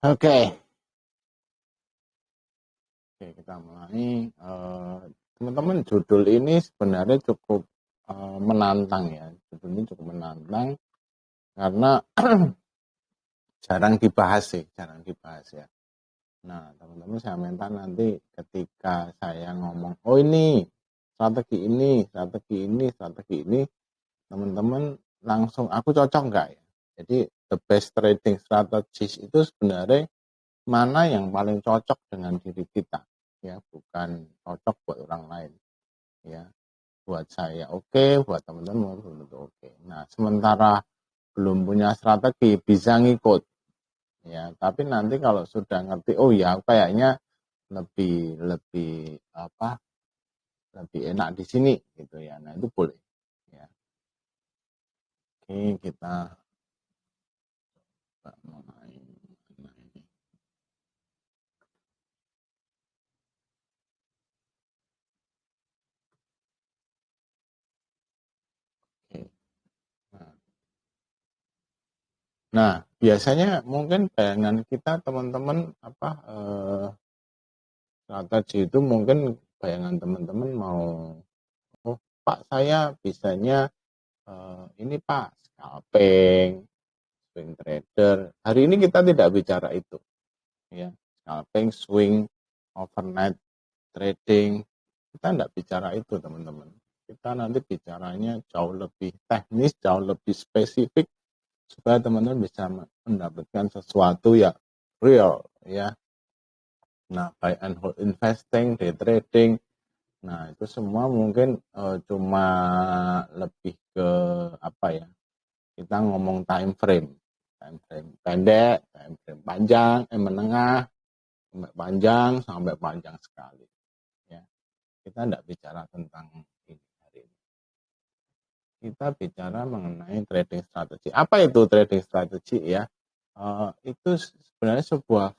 Oke, kita mulai. Teman-teman, judul ini sebenarnya cukup menantang ya. Judul ini cukup menantang karena jarang dibahas ya. Nah, teman-teman saya minta nanti ketika saya ngomong, oh ini, strategi ini, teman-teman langsung, aku cocok nggak ya? Jadi, the best trading strategies itu sebenarnya mana yang paling cocok dengan diri kita, ya, bukan cocok buat orang lain, ya. Buat saya oke, buat teman-teman belum tentu oke. Nah, sementara belum punya strategi bisa ngikut, ya. Tapi nanti kalau sudah ngerti, oh ya kayaknya lebih lebih apa? Lebih enak di sini gitu ya. Nah, itu boleh, ya. Oke, kita mulai. Oke. Nah, biasanya mungkin bayangan kita teman-teman strategi itu mungkin bayangan teman-teman mau, oh Pak saya bisanya ini Pak scalping, swing trader. Hari ini kita tidak bicara itu, ya. Scalping, swing, overnight trading, kita tidak bicara itu teman-teman. Kita nanti bicaranya jauh lebih teknis, jauh lebih spesifik supaya teman-teman bisa mendapatkan sesuatu yang real, ya. Nah, buy and hold investing, day trading, nah itu semua mungkin cuma lebih ke apa ya? Kita ngomong time frame pendek, time frame panjang, menengah, sampai panjang, sampai panjang sekali. Ya, kita tidak bicara tentang ini hari ini. Kita bicara mengenai trading strategi. Apa itu trading strategi ya? Itu sebenarnya sebuah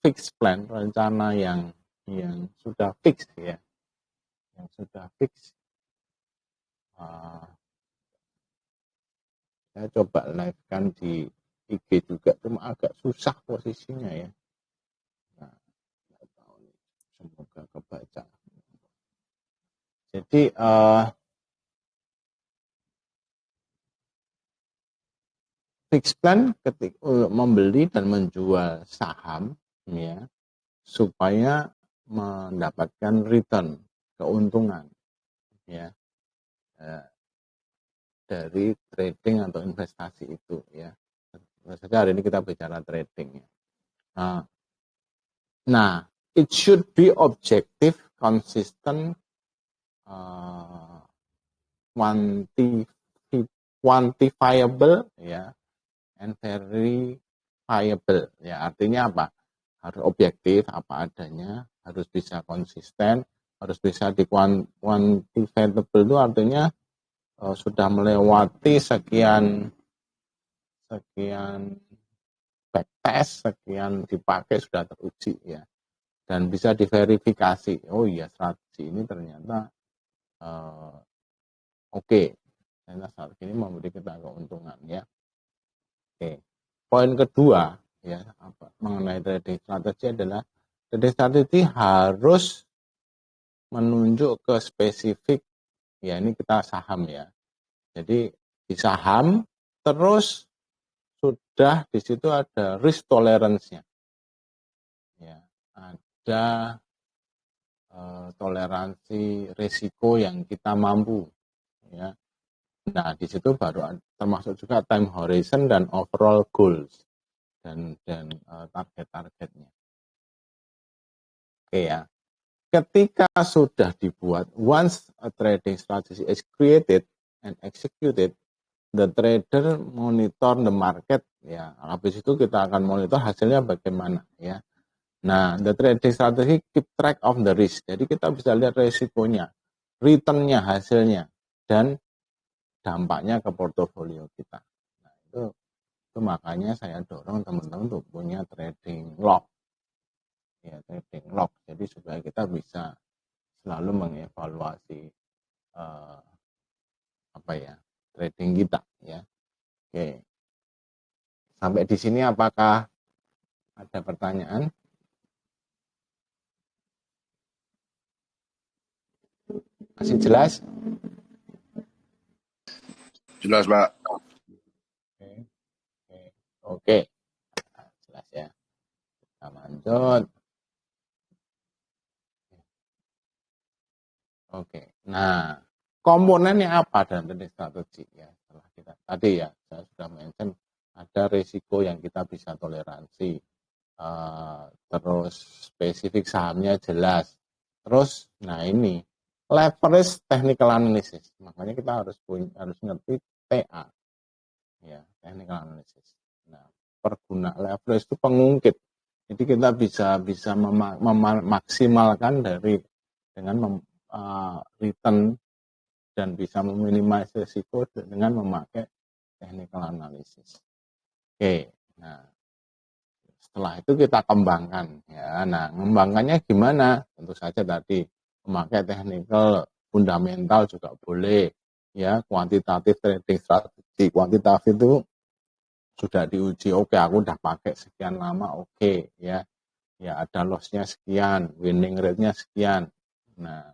fix plan, rencana yang sudah fix ya, yang sudah fix. Saya coba live kan di IG juga, cuma agak susah posisinya ya. Nah, semoga kebaca. Jadi fix plan ketika membeli dan menjual saham ya supaya mendapatkan return, keuntungan ya dari trading atau investasi itu ya. Saja hari ini kita bicara trading ya. Nah, it should be objective, consistent, quantifiable ya, and verifiable ya. Artinya apa? Harus objektif apa adanya, harus bisa konsisten, harus bisa di quantifiable itu artinya sudah melewati sekian backtest, sekian dipakai, sudah teruji ya, dan bisa diverifikasi. Oh iya, strategi ini ternyata oke. Ternyata strategi ini memberi kita keuntungan ya. Oke. Poin kedua ya mengenai trading strategi adalah trading strategi harus menunjuk ke spesifik, ya ini kita saham ya. Jadi di saham terus sudah di situ ada risk tolerance-nya. Ya, ada toleransi risiko yang kita mampu ya. Nah, di situ baru termasuk juga time horizon dan overall goals dan target-targetnya. Oke ya. Ketika sudah dibuat, once a trading strategy is created and executed, the trader monitor the market ya. Habis itu kita akan monitor hasilnya bagaimana ya. Nah, the trading strategy keep track of the risk. Jadi kita bisa lihat resikonya, returnnya, hasilnya, dan dampaknya ke portofolio kita. Nah, itu makanya saya dorong teman-teman untuk punya trading log. Ya, trading log. Jadi supaya kita bisa selalu mengevaluasi trading kita ya. Oke. Sampai di sini apakah Ada pertanyaan? Masih jelas? Jelas, Pak. Oke. Nah, jelas ya. Kita lanjut. Oke. Nah, komponennya apa dalam trading strategi ya? Setelah kita tadi ya, saya sudah mention ada risiko yang kita bisa toleransi. Terus spesifik sahamnya jelas. Terus, nah ini leverage technical analysis. Makanya kita harus ngerti TA, ya, technical analysis. Nah, perguna leverage itu pengungkit. Jadi kita bisa memaksimalkan dari dengan return dan bisa meminimalisir risiko dengan memakai technical analysis. Oke, nah setelah itu kita kembangkan ya. Nah, mengembangkannya gimana? Tentu saja tadi memakai technical fundamental juga boleh ya. Kuantitatif trading strategi kuantitatif itu sudah diuji. Oke, aku udah pakai sekian lama, oke ya. Ya ada loss-nya sekian, winning rate-nya sekian. Nah,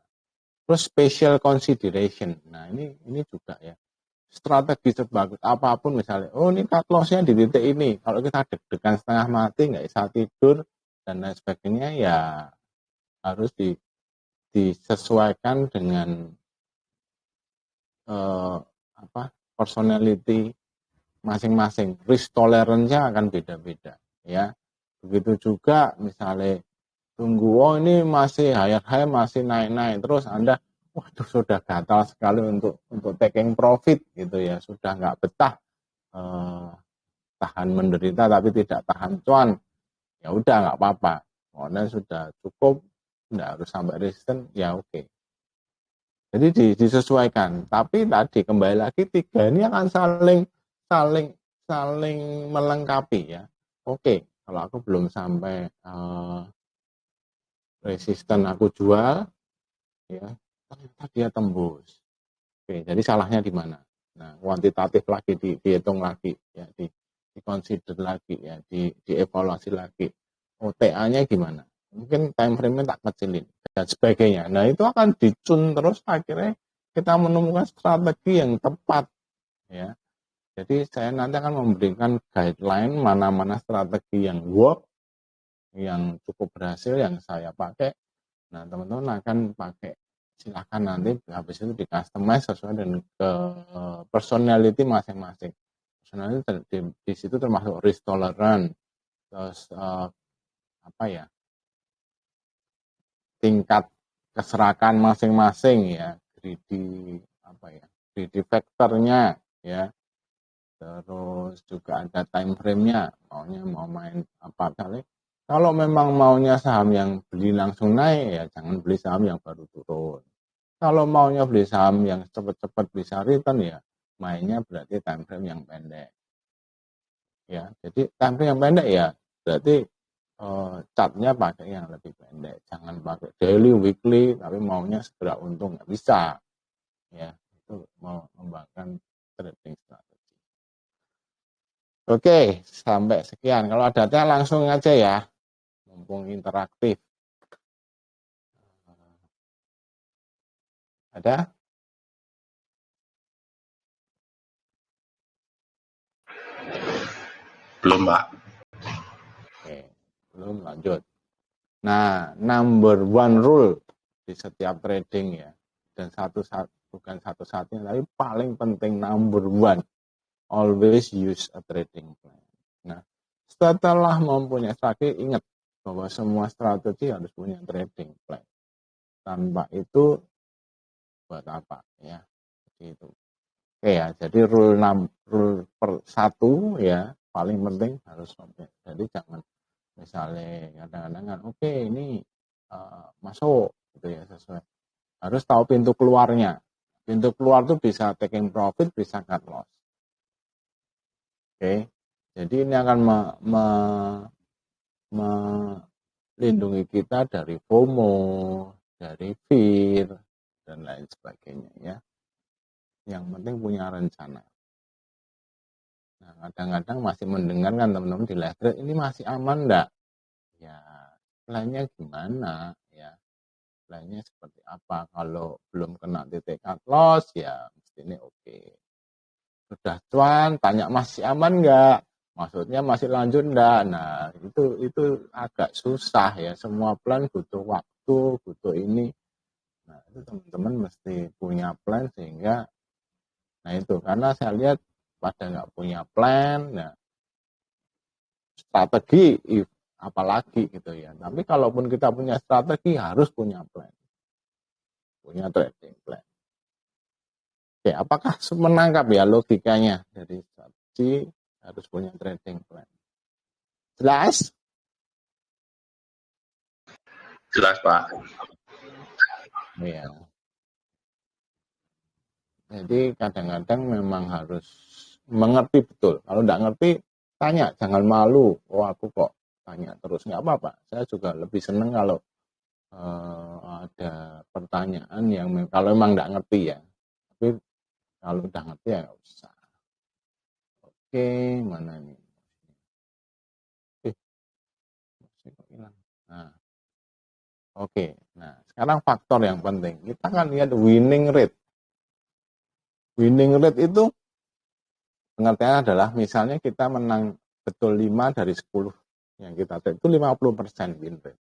terus special consideration. Nah, ini juga ya. Strategi sebagus apapun misalnya, oh ini cut loss-nya di titik ini, kalau kita deg-degan setengah mati nggak bisa tidur dan lain sebagainya, ya harus disesuaikan dengan personality masing-masing, risk tolerance-nya akan beda-beda ya. Begitu juga misalnya tunggu, oh ini masih high masih naik-naik, terus Anda waduh sudah gatal sekali untuk taking profit gitu ya, sudah nggak betah tahan menderita tapi tidak tahan cuan, ya udah nggak apa-apa, Anda sudah cukup, nggak harus sampai resisten, ya oke. Jadi disesuaikan, tapi tadi kembali lagi tiga ini akan saling melengkapi ya. Oke, kalau aku belum sampai resisten aku jual, ya ternyata dia tembus. Oke, jadi salahnya di mana? Nah, kuantitatif lagi dihitung lagi, ya consider lagi, ya dievaluasi lagi. OTA-nya gimana? Mungkin time frame-nya tak kecilin dan sebagainya. Nah, itu akan dicun terus akhirnya kita menemukan strategi yang tepat, ya. Jadi saya nanti akan memberikan guideline mana-mana strategi yang work, yang cukup berhasil, yang saya pakai. Nah, teman-teman akan pakai, silahkan nanti habis itu di customize sesuai dengan ke personality masing-masing. Personality di situ termasuk risk tolerance, terus tingkat keserakan masing-masing ya, greedy factornya ya, terus juga ada time frame-nya, mau main apa kali. Kalau memang maunya saham yang beli langsung naik, ya jangan beli saham yang baru turun. Kalau maunya beli saham yang cepat-cepat bisa return, ya mainnya berarti time frame yang pendek. Ya, jadi time frame yang pendek ya berarti chartnya pakai yang lebih pendek. Jangan pakai daily, weekly, tapi maunya segera untung, nggak bisa. Ya, itu mau mengembangkan trading strategi. Oke, sampai sekian. Kalau ada tanya langsung aja ya, mumpung interaktif. Ada? Belum, Pak. Oke, belum, lanjut. Nah, number one rule di setiap trading ya, dan bukan satu-satunya, tapi paling penting number one, always use a trading plan. Nah, setelah mempunyai strategi, ingat bahwa semua strategi harus punya trading plan. Tanpa itu buat apa ya? Gitu. Oke ya, jadi rule per satu ya, paling penting harus sampai. Jadi jangan misalnya kadang-kadang kan oke ini masuk gitu ya, sesuai. Harus tahu pintu keluarnya. Pintu keluar tuh bisa taking profit, bisa cut loss. Oke. Jadi ini akan melindungi kita dari FOMO, dari fear, dan lain sebagainya ya. Yang penting punya rencana. Nah, kadang-kadang masih mendengar kan teman-teman di live trade, ini masih aman enggak? plan-nya gimana ya, plan-nya seperti apa. Kalau belum kena titik cut loss ya mesti ini oke. Sudah cuan, tanya masih aman nggak, maksudnya masih lanjut enggak. Nah itu agak susah ya, semua plan butuh waktu, butuh ini. Nah itu teman-teman mesti punya plan sehingga, nah itu karena saya lihat pada nggak punya plan, nah strategi apalagi gitu ya. Tapi kalaupun kita punya strategi harus punya plan, punya trading plan. Oke, apakah menangkap ya logikanya dari strategi harus punya trading plan? Jelas? Jelas, Pak. Ya. Jadi kadang-kadang memang harus mengerti betul. Kalau tidak ngerti, tanya, jangan malu. Oh aku kok tanya terus, nggak apa-apa. Saya juga lebih seneng kalau ada pertanyaan yang kalau memang tidak ngerti ya. Tapi kalau udah ngerti ya nggak usah. Oke, mana nih? Kok hilang? Nah, oke. Nah, sekarang faktor yang penting. Kita kan lihat winning rate. Winning rate itu pengertiannya adalah misalnya kita menang betul 5 dari 10 yang kita trade itu 50% win rate.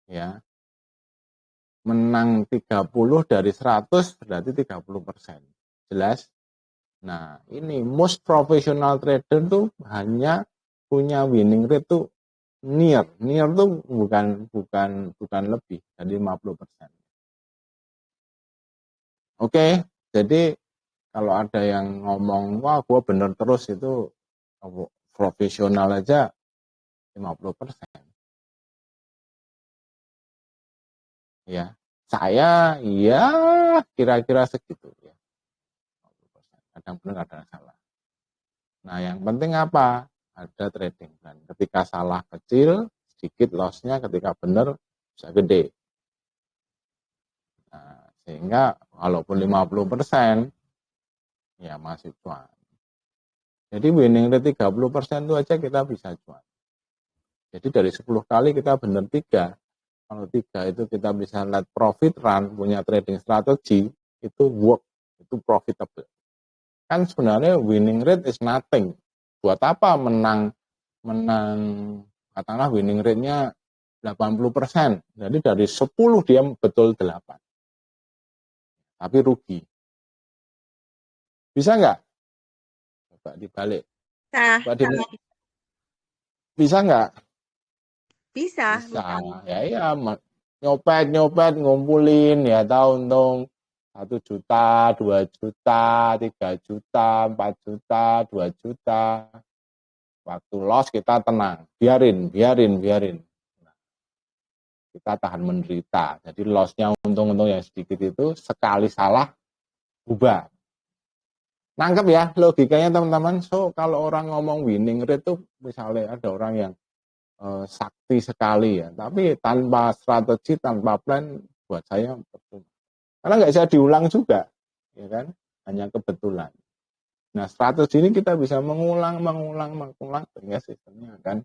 Ya. Menang 30 dari 100 berarti 30%. Jelas? Nah, ini most professional trader tuh hanya punya winning rate tuh near tuh bukan lebih dari 50%. Oke, jadi kalau ada yang ngomong wah gue bener terus itu profesional aja 50%. Ya, saya ya kira-kira segitu ya. 50%. Kadang benar kadang salah. Nah, yang penting apa? Ada trading plan. Ketika salah kecil, sedikit loss-nya, ketika benar bisa gede. Nah, sehingga walaupun 50% ya masih cuan. Jadi winning rate 30% itu aja kita bisa cuan. Jadi dari 10 kali kita benar 3. Kalau 3 itu kita bisa let profit run, punya trading strategi, itu work, itu profitable. Kan sebenarnya winning rate is nothing. Buat apa menang katakanlah winning rate-nya 80%. Jadi dari 10 dia betul 8. Tapi rugi. Bisa nggak? Coba dibalik. Bisa nggak? Bisa. Ya nyopet ngumpulin ya tahu untung 1 juta, 2 juta, 3 juta, 4 juta, 2 juta. Waktu loss kita tenang, biarin. Kita tahan menderita. Jadi loss-nya untung-untung yang sedikit itu sekali salah bubar. Nangkep ya logikanya teman-teman. So kalau orang ngomong winning rate tuh misalnya ada orang yang sakti sekali ya, tapi tanpa strategi, tanpa plan buat saya percuma. Karena nggak bisa diulang juga, ya kan? Hanya kebetulan. Nah strategi ini kita bisa mengulang sehingga sistemnya akan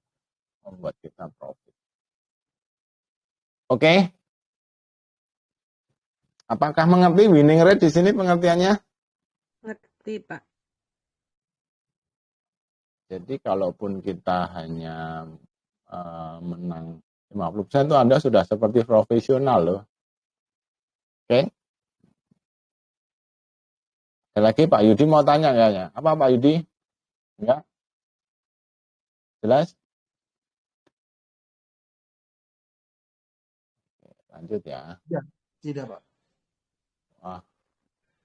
membuat kita profit. Oke? Apakah mengerti winning rate di sini pengertiannya? Ngerti, Pak. Jadi kalaupun kita hanya menang 50% itu Anda sudah seperti profesional loh. Oke? Ada lagi Pak Yudi mau tanya kayaknya. Apa Pak Yudi? Enggak? Jelas? Lanjut ya. Ya, tidak Pak.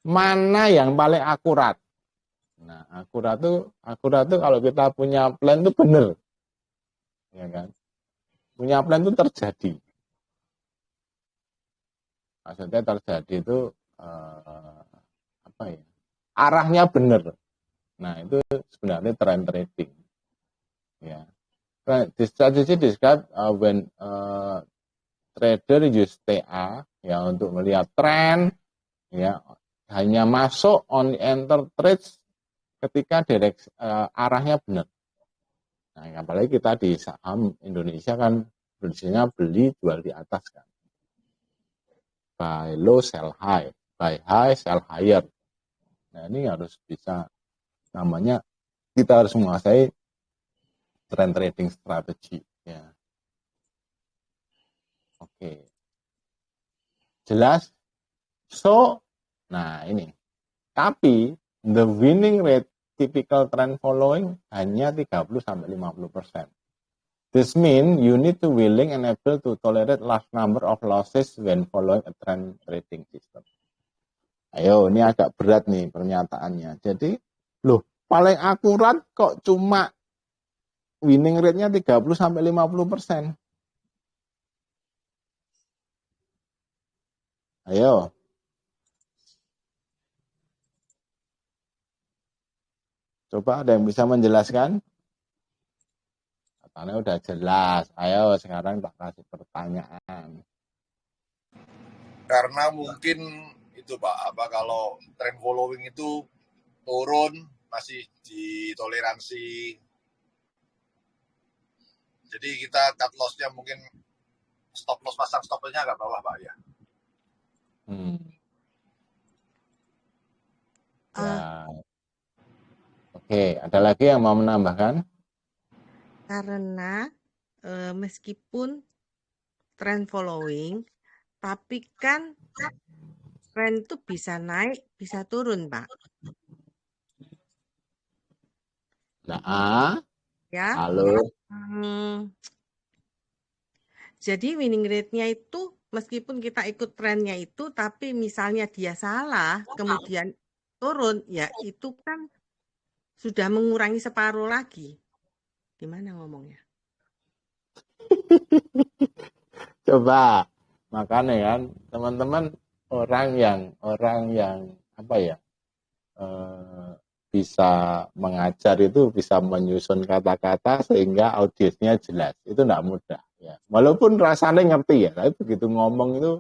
Mana yang paling akurat? Nah, akurat tuh kalau kita punya plan tuh benar. Ya kan? Punya plan itu terjadi. Maksudnya terjadi itu apa ya? Arahnya benar. Nah, itu sebenarnya trend trading. Ya. The strategy described when trader use TA ya untuk melihat tren ya hanya masuk on enter trades ketika arahnya benar. Nah, apalagi kita di saham Indonesia kan Prinsipnya beli jual di atas kan. Buy low sell high, buy high sell higher. Nah ini harus bisa, namanya kita harus menguasai trend trading strategi ya. Oke. Jelas? So, nah ini. Tapi the winning rate typical trend following hanya 30-50%. This means you need to willing and able to tolerate large number of losses when following a trend trading system. Ayo, ini agak berat nih pernyataannya. Jadi, loh, paling akurat kok cuma winning rate-nya 30-50%. Ayo. Coba ada yang bisa menjelaskan? Katanya udah jelas. Ayo sekarang tak kasih pertanyaan. Karena mungkin itu Pak, kalau trend following itu turun masih ditoleransi. Jadi kita cut loss-nya mungkin stop loss, pasang stop loss-nya agak bawah Pak ya. Ya. Oke, ada lagi yang mau menambahkan? Karena meskipun trend following, tapi kan trend itu bisa naik, bisa turun, Pak. Nah, Ya. halo. Jadi winning rate-nya itu meskipun kita ikut trennya itu, tapi misalnya dia salah, kemudian turun, ya itu kan sudah mengurangi separuh lagi. Gimana ngomongnya? Coba, makanya kan teman-teman orang yang apa ya bisa mengajar itu bisa menyusun kata-kata sehingga audiensnya jelas. Itu tidak mudah ya. Walaupun rasanya ngerti ya, tapi begitu ngomong itu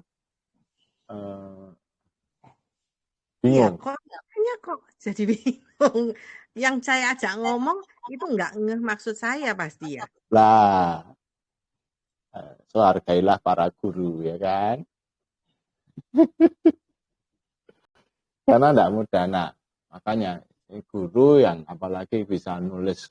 bingung. Iya kok jadi bingung. Yang saya ajak ngomong itu nggak ngeh maksud saya pasti ya. Lah, so hargailah para guru ya kan. Karena tidak mudah. Nah, makanya guru yang apalagi bisa nulis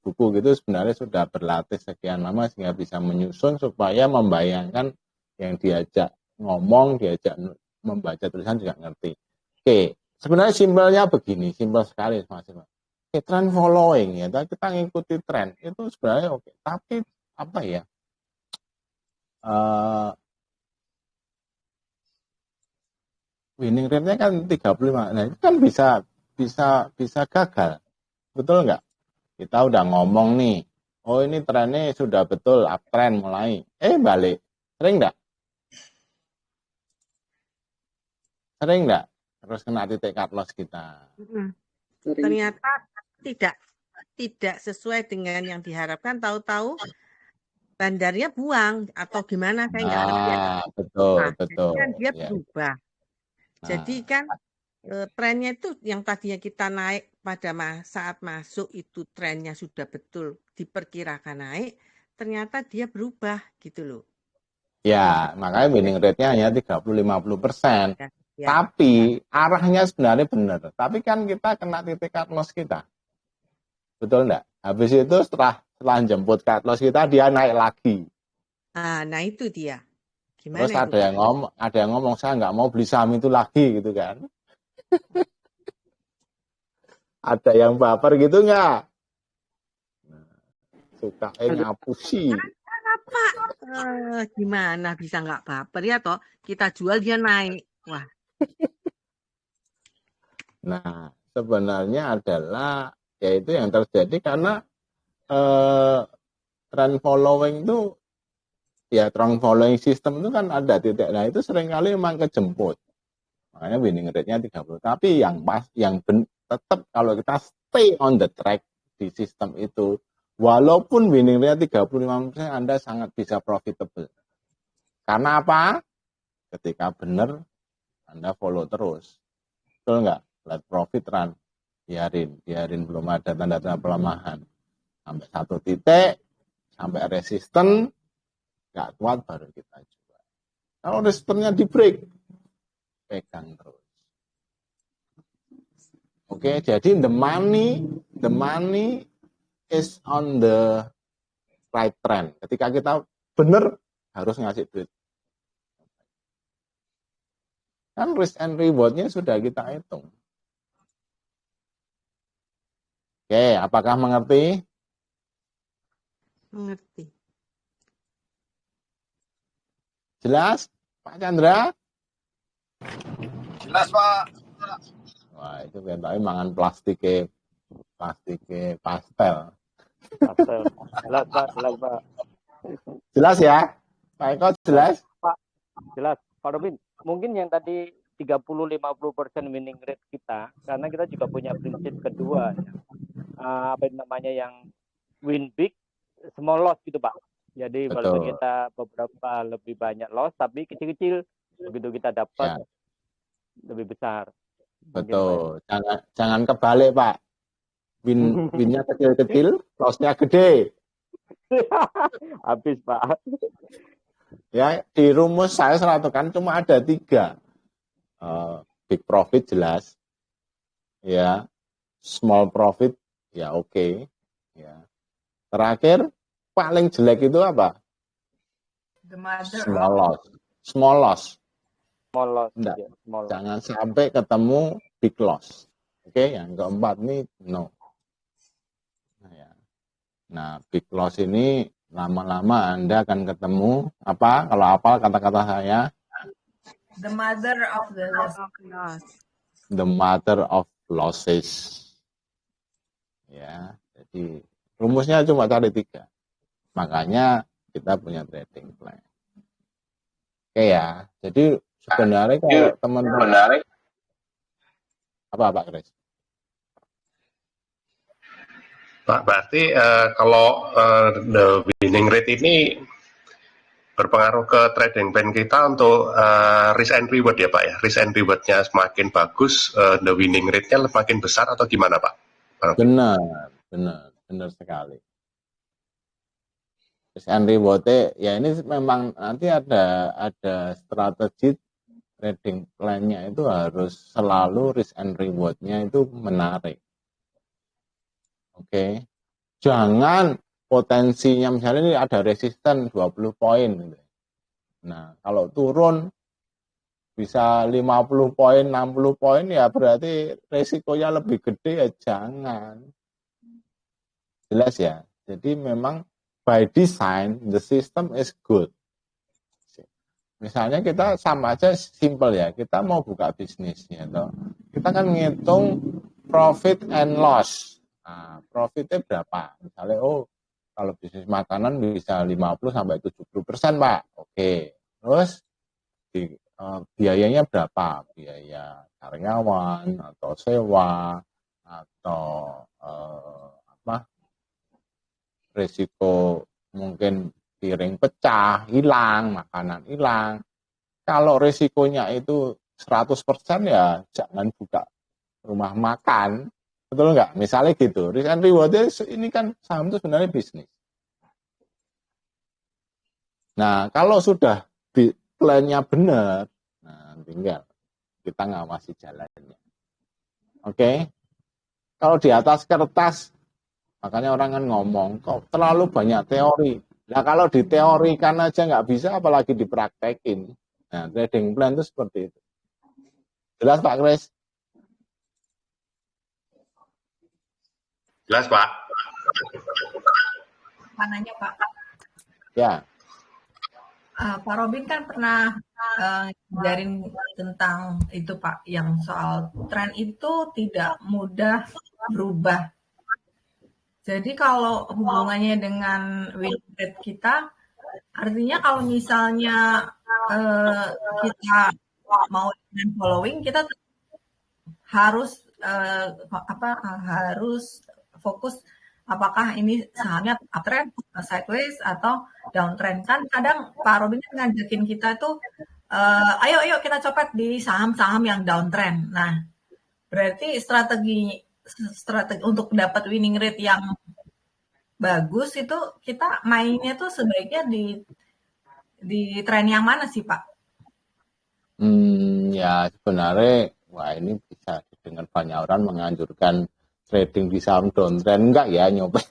buku gitu sebenarnya sudah berlatih sekian lama sehingga bisa menyusun supaya membayangkan yang diajak ngomong, diajak membaca tulisan juga ngerti. Oke, sebenarnya simpelnya begini, simpel sekali Mas. Trend following ya, kita ngikuti tren itu sebenarnya oke. Tapi apa ya? Winning rate-nya kan 35. Nah, itu kan bisa gagal. Betul nggak? Kita udah ngomong nih, oh ini trennya sudah betul uptrend mulai. Balik. Sering nggak? Sering nggak? Terus kena titik cut loss kita. Ternyata tidak sesuai dengan yang diharapkan, tahu-tahu bandarnya buang atau gimana, saya nggak ngerti. Betul. Jadi kan dia ya. berubah. Jadi kan trennya itu yang tadinya kita naik pada saat masuk itu trennya sudah betul diperkirakan naik, ternyata dia berubah gitu loh. Ya, makanya winning rate-nya hanya 30-50%. Ya. Tapi arahnya sebenarnya benar. Tapi kan kita kena titik cut loss kita. Betul enggak? Habis itu setelah jemput cut loss kita, dia naik lagi. Nah itu dia. Gimana terus itu? ada yang ngomong saya nggak mau beli saham itu lagi gitu kan. Ada yang baper gitu nggak? Suka ngapusi. Apa? Gimana bisa nggak baper ya toh? Kita jual dia naik. Wah. Nah, sebenarnya adalah yaitu yang terjadi karena trend following itu ya trend following system itu kan ada titik. Nah, itu seringkali memang kejemput. Makanya winning rate-nya 30. Tapi tetap kalau kita stay on the track di sistem itu, walaupun winning rate-nya 35%, Anda sangat bisa profitable. Karena apa? Ketika benar, Anda follow terus. Betul nggak? Let profit run. Biarin belum ada tanda-tanda pelemahan. Sampai satu titik, sampai resisten, nggak kuat baru kita jual. Kalau resistennya di break, pegang terus. Oke, jadi the money is on the right trend. Ketika kita benar harus ngasih duit. Kan risk and reward-nya sudah kita hitung. Oke, apakah mengerti? Mengerti. Jelas, Pak Chandra? Jelas, Pak. Wah, itu bentuknya mangan plastiknya pastel. Jelas Pak. Jelas ya? Pak Eko jelas? Pak, jelas. Pak Robin, mungkin yang tadi 30-50% winning rate kita, karena kita juga punya prinsip kedua, yang win big, small loss gitu Pak. Jadi walaupun kita beberapa lebih banyak loss, tapi kecil-kecil, begitu kita dapat lebih besar. Betul. Jangan kebalik Pak. Winnya kecil-kecil, lossnya gede. Habis Pak. Ya, di rumus saya seratukan cuma ada 3. Big profit jelas. Ya. Small profit ya oke. Ya. Terakhir paling jelek itu apa? Small loss. Small loss. Enggak. Ya, small loss. Jangan sampai ketemu big loss. Oke, yang keempat nih no. Nah, big loss ini lama-lama Anda akan ketemu apa? Kalau hafal kata-kata saya, the mother of the loss. The mother of losses. Ya, jadi rumusnya cuma cari 3. Makanya kita punya trading plan. Oke ya, jadi sebenarnya kalau teman-teman apa Pak Chris? Pak, berarti kalau the winning rate ini berpengaruh ke trading plan kita untuk risk and reward ya Pak ya? Risk and reward-nya semakin bagus, the winning rate-nya semakin besar atau gimana Pak? Benar sekali. Risk and reward-nya, ya ini memang nanti ada strategi trading plan-nya itu harus selalu risk and reward-nya itu menarik. Oke. Jangan potensinya misalnya ini ada resisten 20 poin gitu. Nah, kalau turun bisa 50 poin, 60 poin ya berarti resikonya lebih gede ya jangan. Jelas ya. Jadi memang by design the system is good. Misalnya kita sama aja simple ya. Kita mau buka bisnis ya toh. Kita kan ngitung profit and loss. Nah, profitnya berapa? Misalnya, kalau bisnis makanan bisa 50-70%, Pak. Oke. Terus biayanya berapa? Biaya karyawan atau sewa atau risiko mungkin piring pecah, hilang, makanan hilang. Kalau risikonya itu 100% ya jangan buka rumah makan. Betul nggak? Misalnya gitu. Risk and reward ini kan saham itu sebenarnya bisnis. Nah, kalau sudah plan-nya benar, nah tinggal kita ngawasi jalannya. Oke? Kalau di atas kertas, makanya orang kan ngomong, kok terlalu banyak teori. Nah, kalau diteorikan aja nggak bisa, apalagi dipraktekin. Nah, trading plan itu seperti itu. Jelas Pak Chris? Jelas Pak. Pananya Pak. Ya. Pak Robin kan pernah ngajarin tentang itu Pak, yang soal tren itu tidak mudah berubah. Jadi kalau hubungannya dengan win rate kita, artinya kalau misalnya kita mau trend following, kita harus harus fokus apakah ini sahamnya uptrend, sideways atau downtrend. Kan kadang Pak Robin ngajakin kita itu ayo kita copet di saham-saham yang downtrend. Nah, berarti strategi untuk dapat winning rate yang bagus itu kita mainnya tuh sebaiknya di di tren yang mana sih Pak? Ya sebenarnya wah ini bisa didengar banyak orang menganjurkan trading di saham downtrend, enggak ya nyopet.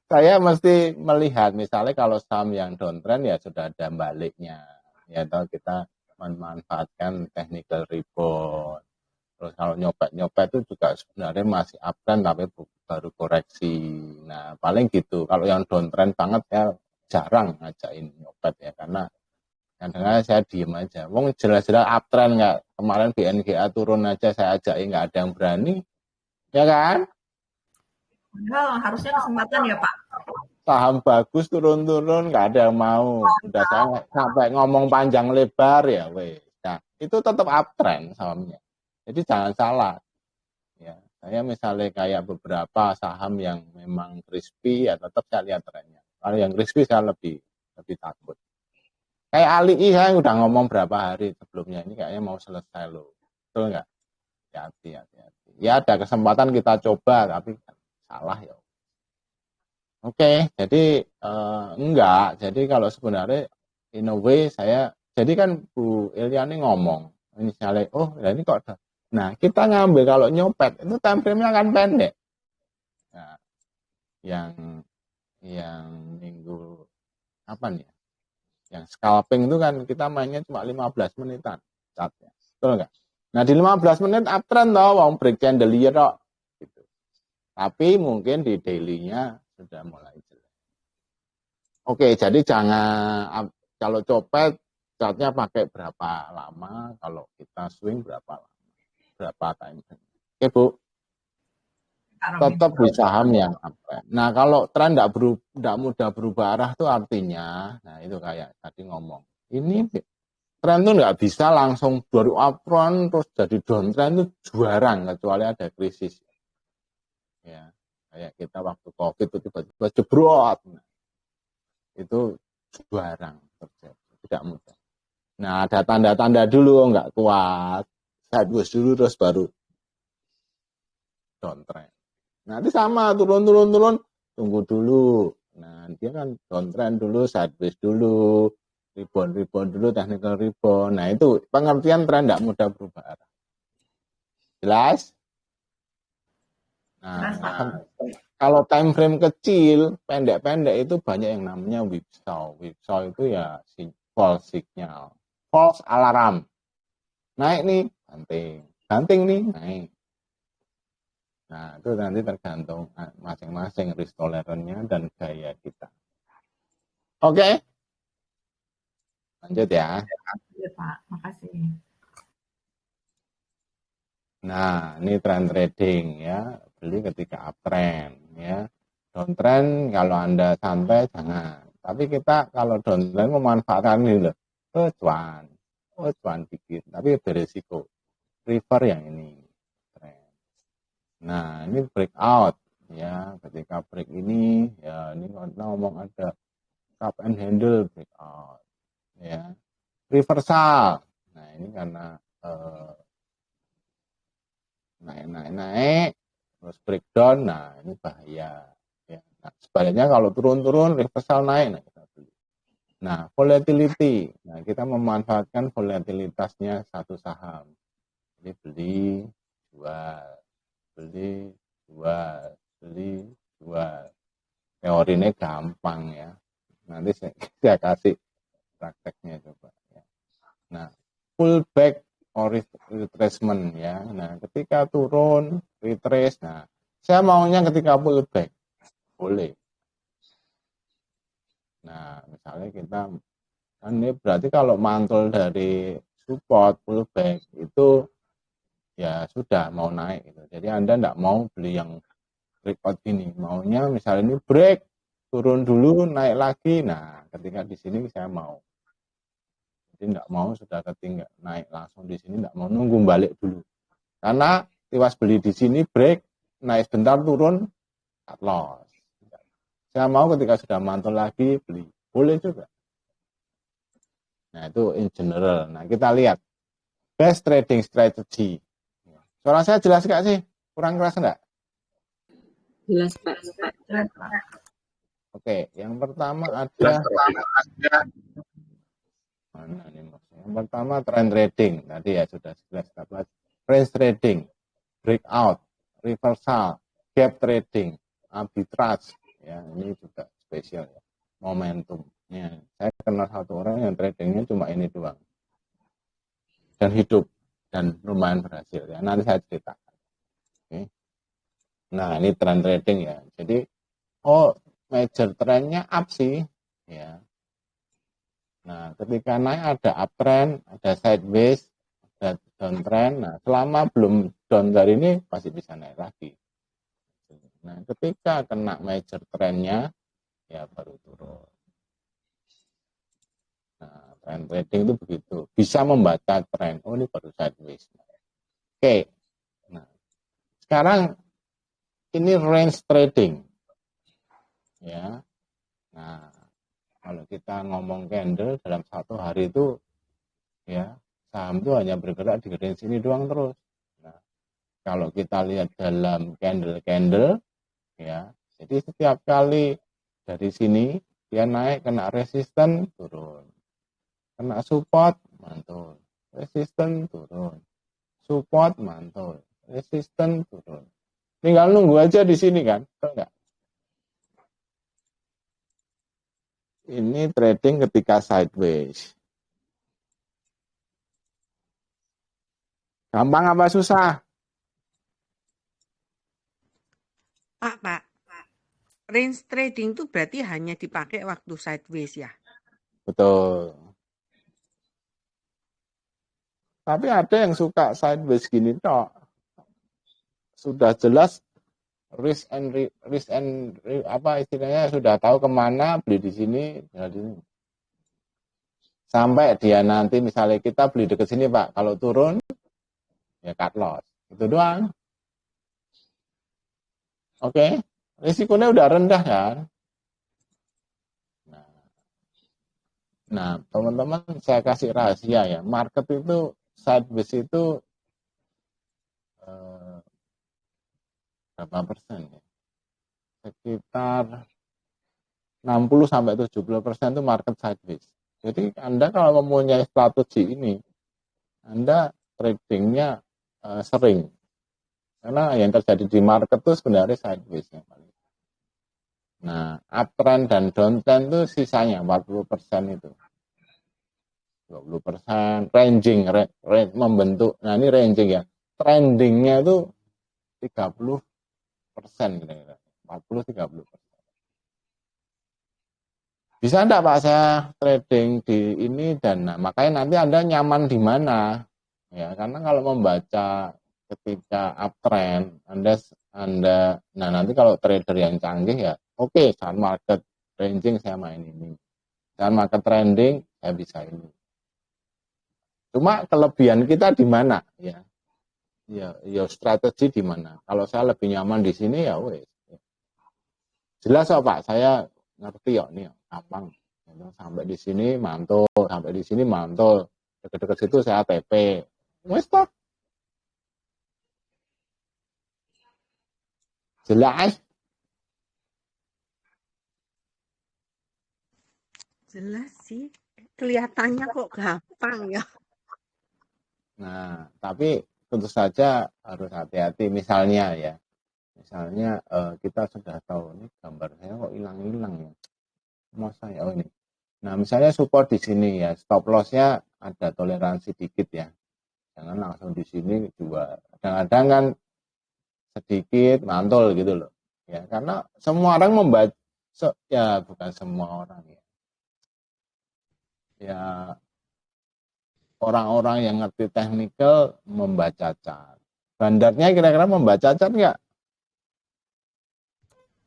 Saya mesti melihat misalnya kalau saham yang downtrend ya sudah ada baliknya, ya atau kita memanfaatkan technical rebound. Terus kalau nyopet itu juga sebenarnya masih uptrend tapi baru koreksi. Nah paling gitu. Kalau yang downtrend banget ya jarang ngajakin nyopet ya, karena kadang-kadang saya diem aja. Wong jelas-jelas uptrend nggak, kemarin BNGA turun aja saya ajakin nggak ada yang berani, ya kan? Harusnya kesempatan ya Pak. Saham bagus turun-turun nggak ada yang mau. Udah saya sampai ngomong panjang lebar ya, weh. Nah, itu tetap uptrend sahamnya. Jadi jangan salah. Ya, saya misalnya kayak beberapa saham yang memang crispy ya tetap saya lihat trennya. Kalau yang crispy saya lebih takut. Kayak ALI saya udah ngomong berapa hari sebelumnya, ini kayaknya mau selesai loh. Betul nggak? Hati-hati. Ya ada kesempatan kita coba tapi salah ya. Oke, jadi enggak. Jadi kalau sebenarnya in a way saya, jadi kan Bu Iliani ngomong, misalnya, oh ya ini kok ada. Nah kita ngambil kalau nyopet itu time frame-nya akan pendek. Nah, yang minggu apa nih? Yang scalping itu kan kita mainnya cuma 15 menitan chartnya. Betul nggak? Nah di 15 menit uptrend toh, wong break chandelier kok. Gitu. Tapi mungkin di daily-nya sudah mulai jelek. Oke, jadi jangan kalau copet chartnya pakai berapa lama, kalau kita swing berapa lama, berapa time frame. Oke Bu, tetap di saham yang uptrend. Nah kalau tren tidak mudah berubah arah itu artinya, nah itu kayak tadi ngomong, ini tren itu nggak bisa langsung dari uptrend terus jadi downtrend, itu jarang kecuali ada krisis. Ya, kayak kita waktu COVID itu tiba-tiba jebrot. Nah, itu jarang terjadi, tidak mudah. Nah, ada tanda-tanda dulu nggak kuat, sideways dulu terus baru downtrend. Nanti sama turun, tunggu dulu. Nah, dia kan downtrend dulu, sideways dulu, rebound dulu, technical rebound. Nah, itu pengertian tren tidak mudah berubah arah. Jelas? Nah, kalau time frame kecil, pendek-pendek itu banyak yang namanya whipsaw. Whipsaw itu ya false signal, false alarm. Naik nih, banting nih, naik. Nah, itu nanti tergantung masing-masing risk tolerance-nya dan gaya kita. Oke? Lanjut ya. Ya Pak, makasih. Nah, ini trend trading ya, beli ketika uptrend ya. Downtrend kalau Anda santai jangan. Tapi kita kalau downtrend memanfaatkan ini loh. Cuan dikit, tapi beresiko. Prefer yang ini. Nah, ini breakout ya. Ketika break ini ya, ini kita ngomong ada cup and handle breakout ya. Reversal. Nah, ini karena naik terus breakdown. Nah, ini bahaya ya. Nah, sebaliknya kalau turun reversal naik, nah kita beli. Nah, volatility. Nah, kita memanfaatkan volatilitasnya satu saham. Jadi beli, jual. Beli, jual. Teorinya gampang ya. Nanti saya kasih prakteknya coba ya. Nah, pullback or retracement ya. Nah, ketika turun, retrace. Nah, saya maunya ketika pullback. Boleh. Nah, misalnya kita kan ini berarti kalau mantul dari support pullback itu ya sudah mau naik gitu. Jadi Anda tidak mau beli yang breakout ini, maunya misalnya ini break, turun dulu, naik lagi. Nah, ketika di sini saya mau. Jadi tidak mau sudah ketinggal naik langsung di sini, tidak mau nunggu balik dulu. Karena tiwas beli di sini break, naik sebentar turun, cut loss. Saya mau ketika sudah mantul lagi beli, boleh juga. Nah, itu in general. Nah, kita lihat best trading strategy. Suara saya jelas nggak sih? Kurang keras nggak? Jelas, Pak. Oke, yang pertama ada Mana nih maksudnya? Yang pertama trend trading, tadi ya sudah jelas dapat. Range trading, breakout, reversal, gap trading, arbitrage, ya ini juga spesial ya. Momentumnya, saya kenal satu orang yang tradingnya cuma ini doang dan hidup dan lumayan berhasil ya. Nanti saya ceritakan. Oke. Nah ini trend trading ya. Jadi major trendnya up sih ya. Nah, ketika naik ada uptrend, ada sideways, ada downtrend. Nah, selama belum down dari ini pasti bisa naik lagi. Nah, ketika kena major trendnya, ya baru turun. Nah, trend trading itu begitu. Bisa membaca trend. Oh, ini baru sideways. Oke. Nah, sekarang ini range trading. Ya. Nah, kalau kita ngomong candle dalam satu hari itu ya saham itu hanya bergerak di range ini doang terus. Nah, kalau kita lihat dalam candle ya, jadi setiap kali dari sini dia naik kena resisten turun, kena support mantul, resisten turun, support mantul, resisten turun. Tinggal nunggu aja di sini kan, betul nggak? Ini trading ketika sideways. Gampang apa susah? Pak. Range trading itu berarti hanya dipakai waktu sideways ya? Betul. Tapi ada yang suka sideways gini toh. Sudah jelas risk and apa istilahnya sudah tahu kemana beli di sini, jadi sampai dia nanti misalnya kita beli dekat sini Pak, kalau turun ya cut loss, itu doang. Oke, risikonya udah rendah kan. Nah teman-teman saya kasih rahasia ya, market itu sideways itu berapa persen ya? Sekitar 60-70% itu market sideways. Jadi Anda kalau mempunyai strategi ini, Anda tradingnya sering. Karena yang terjadi di market itu sebenarnya sideways. Nah, uptrend dan downtrend itu sisanya 40% itu. 20% ranging, membentuk. Nah, ini ranging ya. Trendingnya itu 30% kira-kira. 40-30%. Bisa enggak Pak saya trading di ini dan nah, makanya nanti Anda nyaman di mana? Ya, karena kalau membaca ketika uptrend, Anda nah nanti kalau trader yang canggih ya, oke, saat market ranging saya main ini. Saat market trending saya bisa ini. Cuma kelebihan kita di mana ya? Ya strategi di mana? Kalau saya lebih nyaman di sini ya wes. Jelas kok Pak, saya ngerti kok nih, gampang. Sampai di sini mantul, sampai di sini mantul. Dekat-dekat situ saya TP. Wes toh. Jelas? Jelas sih. Kelihatannya kok gampang ya. Nah, tapi tentu saja harus hati-hati. Misalnya ya, kita sudah tahu nih gambar saya kok hilang-hilang ya. Masa ya ini. Nah, misalnya support di sini ya, stop loss-nya ada toleransi dikit ya. Jangan langsung di sini juga. Kadang-kadang kan sedikit mantul gitu loh. Ya, karena semua orang membaca ya bukan semua orang ya. Ya orang-orang yang ngerti teknikal membaca chart. Bandarnya kira-kira membaca chart nggak?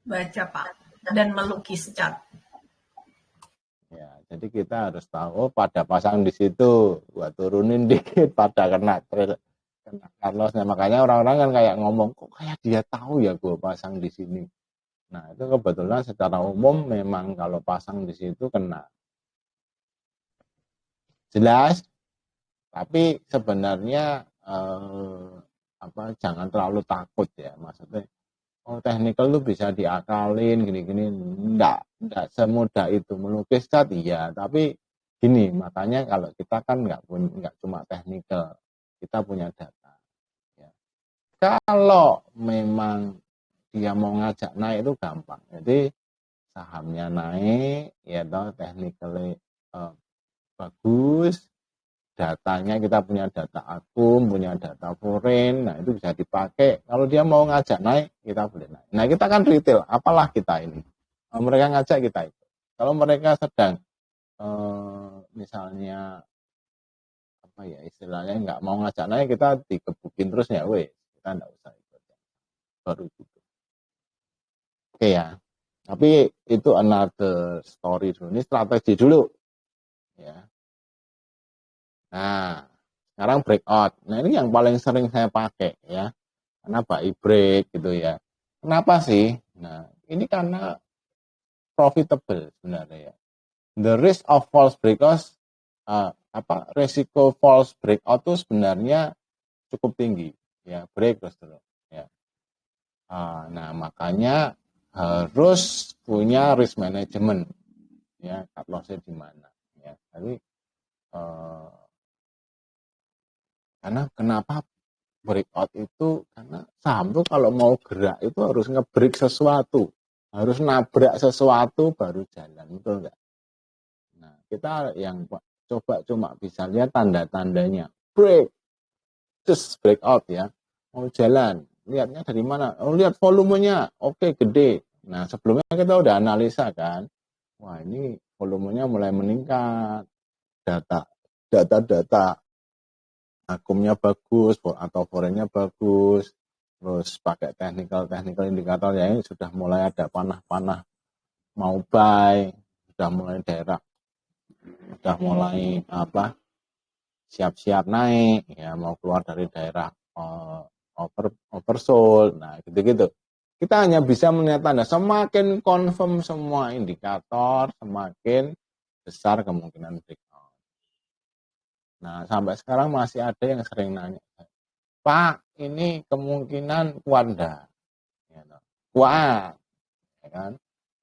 Baca Pak, dan melukis chart. Ya, jadi kita harus tahu pada pasang di situ, gua turunin dikit pada kena Carlosnya. Makanya orang-orang kan kayak ngomong, kok kayak dia tahu ya gua pasang di sini. Nah, itu kebetulan secara umum memang kalau pasang di situ kena. Jelas? Tapi sebenarnya jangan terlalu takut ya, maksudnya teknikal itu bisa diakalin gini-gini, enggak semudah itu. Melukis cat iya, tapi Gini, makanya kalau kita kan nggak cuma technical, kita punya data. Ya. Kalau memang dia mau ngajak naik itu gampang. Jadi sahamnya naik, ya toh technically bagus, datanya kita punya data akum, punya data foreign, nah itu bisa dipakai. Kalau dia mau ngajak naik, kita boleh naik. Nah kita kan retail, apalah kita ini. Kalau mereka ngajak kita itu. Kalau mereka sedang misalnya apa ya istilahnya nggak mau ngajak naik, kita dikebukin terus ya, kita nggak usah ikut. Baru gitu. Oke ya. Tapi itu another story dulu. Ini strategi dulu. Ya. Nah, sekarang breakout. Nah, ini yang paling sering saya pakai ya. Karena buy break gitu ya. Kenapa sih? Nah, ini karena profitable sebenarnya ya. The risk of false breakout resiko false breakout itu sebenarnya cukup tinggi ya, break terus ya. Nah, makanya harus punya risk management ya, cut loss-nya di mana ya. Jadi karena kenapa breakout itu, karena saham tuh kalau mau gerak itu harus nge-break sesuatu, harus nabrak sesuatu baru jalan, betul nggak? Nah, kita yang coba cuma bisa lihat tanda-tandanya, break, just breakout ya, mau jalan, lihatnya dari mana? Oh, lihat volumenya, oke, gede. Nah, sebelumnya kita udah analisa kan, wah ini volumenya mulai meningkat, data akumnya bagus atau foreign-nya bagus, terus pakai technical indikator ya, ini sudah mulai ada panah-panah mau buy, sudah mulai siap-siap naik ya, mau keluar dari daerah oversold. Nah, gitu-gitu. Kita hanya bisa melihat tanda, semakin confirm semua indikator, semakin besar kemungkinan breakout. Nah, sampai sekarang masih ada yang sering nanya, Pak, ini kemungkinan kuat enggak? Ya, kuat, ya kan?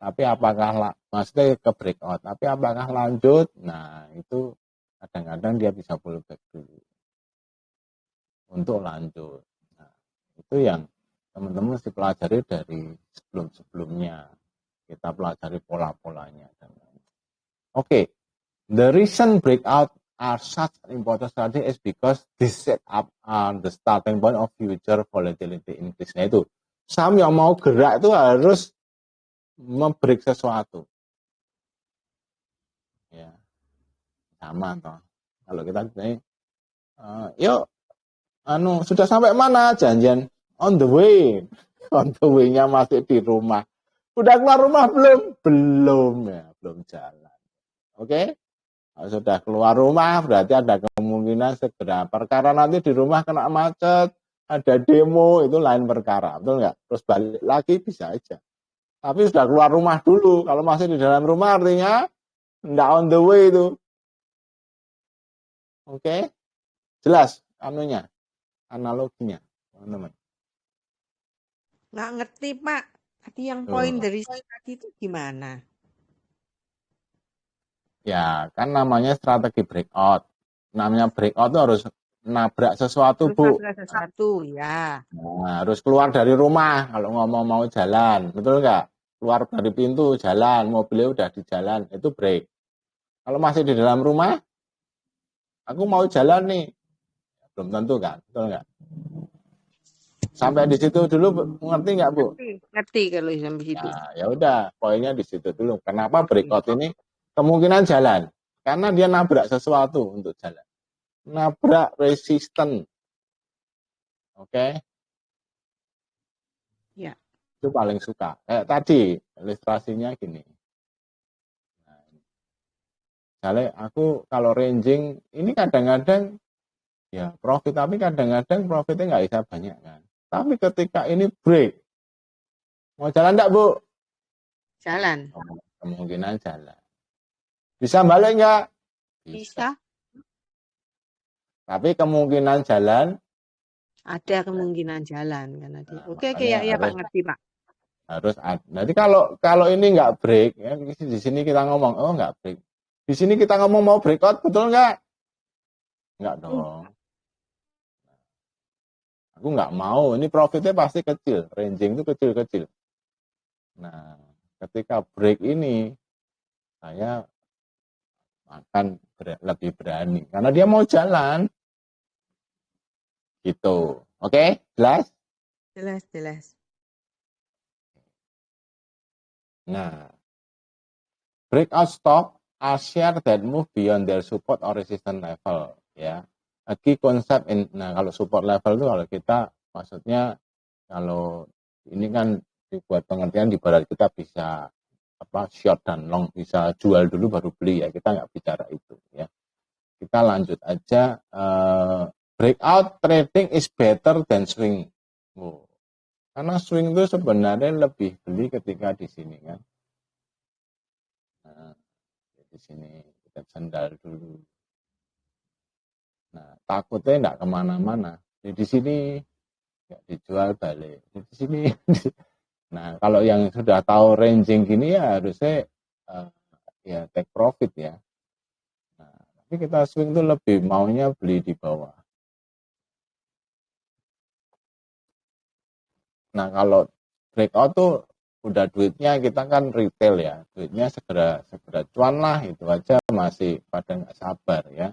Tapi apakah maksudnya ke breakout? Tapi apakah lanjut? Nah, itu kadang-kadang dia bisa pullback dulu untuk lanjut. Nah, itu yang teman-teman mesti pelajari dari sebelum-sebelumnya. Kita pelajari pola-polanya. Oke, the recent breakout are such an important strategy is because this set up the starting point of future volatility increase. Nah itu, saham yang mau gerak itu harus membreak sesuatu. Ya, sama toh. Kalau kita yuk, sudah sampai mana janjian? On the way. On the way-nya masih di rumah. Udah keluar rumah belum? Belum ya, belum jalan. Oke? Kalau sudah keluar rumah berarti ada kemungkinan segera. Perkara nanti di rumah kena macet, ada demo, itu lain perkara. Betul nggak? Terus balik lagi bisa aja. Tapi sudah keluar rumah dulu. Kalau masih di dalam rumah artinya nggak on the way itu. Oke? Jelas analoginya, teman-teman. Nggak ngerti, Pak. Tadi yang poin dari tadi itu gimana? Ya, kan namanya strategi breakout. Namanya breakout itu harus nabrak sesuatu, Bu. Nabrak sesuatu, ya. Nah, harus keluar dari rumah kalau ngomong mau jalan. Betul nggak? Keluar dari pintu, jalan. Mobilnya udah di jalan, itu break. Kalau masih di dalam rumah, aku mau jalan nih. Belum tentu kan? Betul nggak? Sampai di situ dulu, ngerti nggak, Bu? Ngerti kalau sampai situ. Nah, ya udah, poinnya di situ dulu. Kenapa breakout ini kemungkinan jalan? Karena dia nabrak sesuatu untuk jalan. Nabrak resisten. Oke? Ya. Itu paling suka. Kayak tadi, ilustrasinya gini. Nah, misalnya aku kalau ranging, ini kadang-kadang ya profit, tapi kadang-kadang profitnya nggak bisa banyak kan. Tapi ketika ini break, mau jalan enggak, Bu? Jalan. Kemungkinan jalan. Bisa balik nggak? Bisa. Tapi kemungkinan jalan? Ada kemungkinan jalan kan tadi. Nah, oke ya Pak, ngerti Pak. Harus ada. Nanti kalau ini nggak break, ya, di sini kita ngomong, oh nggak break. Di sini kita ngomong mau breakout, betul nggak? Nggak dong. Aku nggak mau, ini profitnya pasti kecil, ranging itu kecil-kecil. Nah, ketika break ini, saya akan lebih berani, karena dia mau jalan. Gitu. Oke, jelas? Jelas. Nah, breakout stock are share that move beyond their support or resistance level. Ya, lagi konsep, nah kalau support level itu kalau kita, maksudnya kalau ini kan dibuat pengertian di barat kita bisa short dan long, bisa jual dulu baru beli ya, kita nggak bicara itu ya. Kita lanjut aja. Breakout trading is better than swing. Karena swing itu sebenarnya lebih beli ketika di sini kan. Nah, di sini kita sendal dulu. Nah, takutnya nggak kemana-mana. Di sini nggak dijual balik. Di sini. Nah, kalau yang sudah tahu ranging gini ya harusnya ya take profit ya. Nah, tapi kita swing itu lebih maunya beli di bawah. Nah, kalau breakout tuh udah duitnya, kita kan retail ya, duitnya segera cuan lah, itu aja masih pada nggak sabar ya.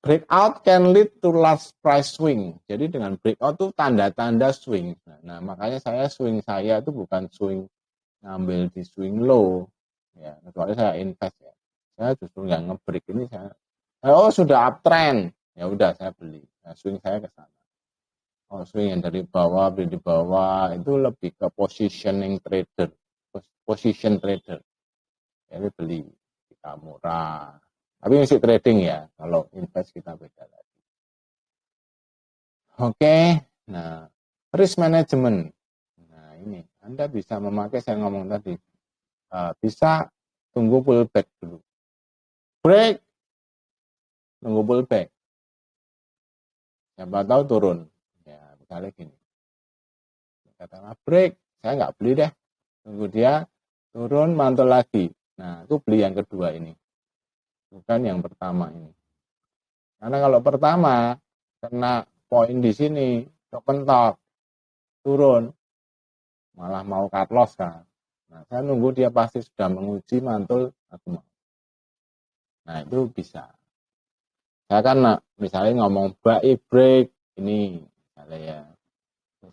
Breakout can lead to large price swing. Jadi dengan breakout tuh tanda-tanda swing. Nah, makanya swing saya itu bukan swing ngambil di swing low ya, kecuali saya invest ya. Saya justru nggak nge-break ini, saya sudah uptrend, ya udah saya beli. Nah, swing saya ke sana. Swing yang dari bawah, beli di bawah, itu lebih ke position trader. Jadi beli kita murah. Tapi masih trading ya, kalau invest kita beda lagi. Oke, nah risk management. Nah ini, Anda bisa memakai, saya ngomong tadi, bisa tunggu pullback dulu. Break, tunggu pullback. Siapa tahu turun. Misalnya gini, katakanlah break, saya nggak beli deh, tunggu dia turun mantul lagi. Nah, itu beli yang kedua ini, bukan yang pertama ini. Karena kalau pertama kena poin di sini, kepentok, turun, malah mau cut loss kan. Nah, saya nunggu dia pasti sudah menguji mantul, aku mau. Nah, itu bisa. Saya kan misalnya ngomong buy break ini, misalnya ya.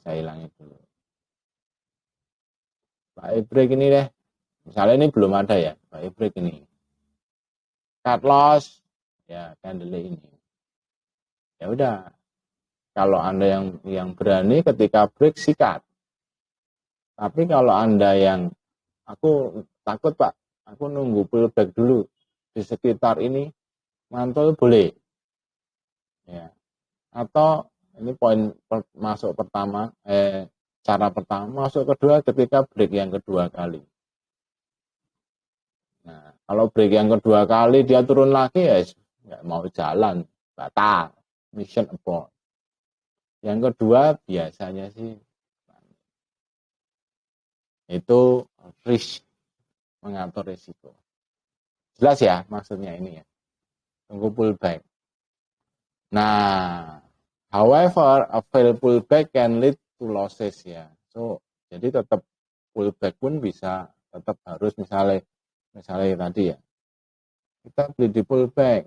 Saya hilangi dulu. Buy break ini deh. Misalnya ini belum ada ya, buy break ini. Cut loss, ya candle ini. Ya udah. Kalau Anda yang berani ketika break sikat. Tapi kalau Anda yang aku takut Pak, aku nunggu pullback dulu di sekitar ini, mantul boleh. Ya. Atau ini poin masuk pertama, cara pertama, masuk kedua ketika break yang kedua kali. Nah, kalau break yang kedua kali dia turun lagi ya nggak mau jalan, batal, mission abort. Yang kedua biasanya sih itu risk, mengatur risiko. Jelas ya maksudnya ini ya, tunggu pullback. Nah, however, a failed pullback can lead to losses ya. So, jadi tetap pullback pun bisa, tetap harus misalnya tadi ya, kita beli di pullback,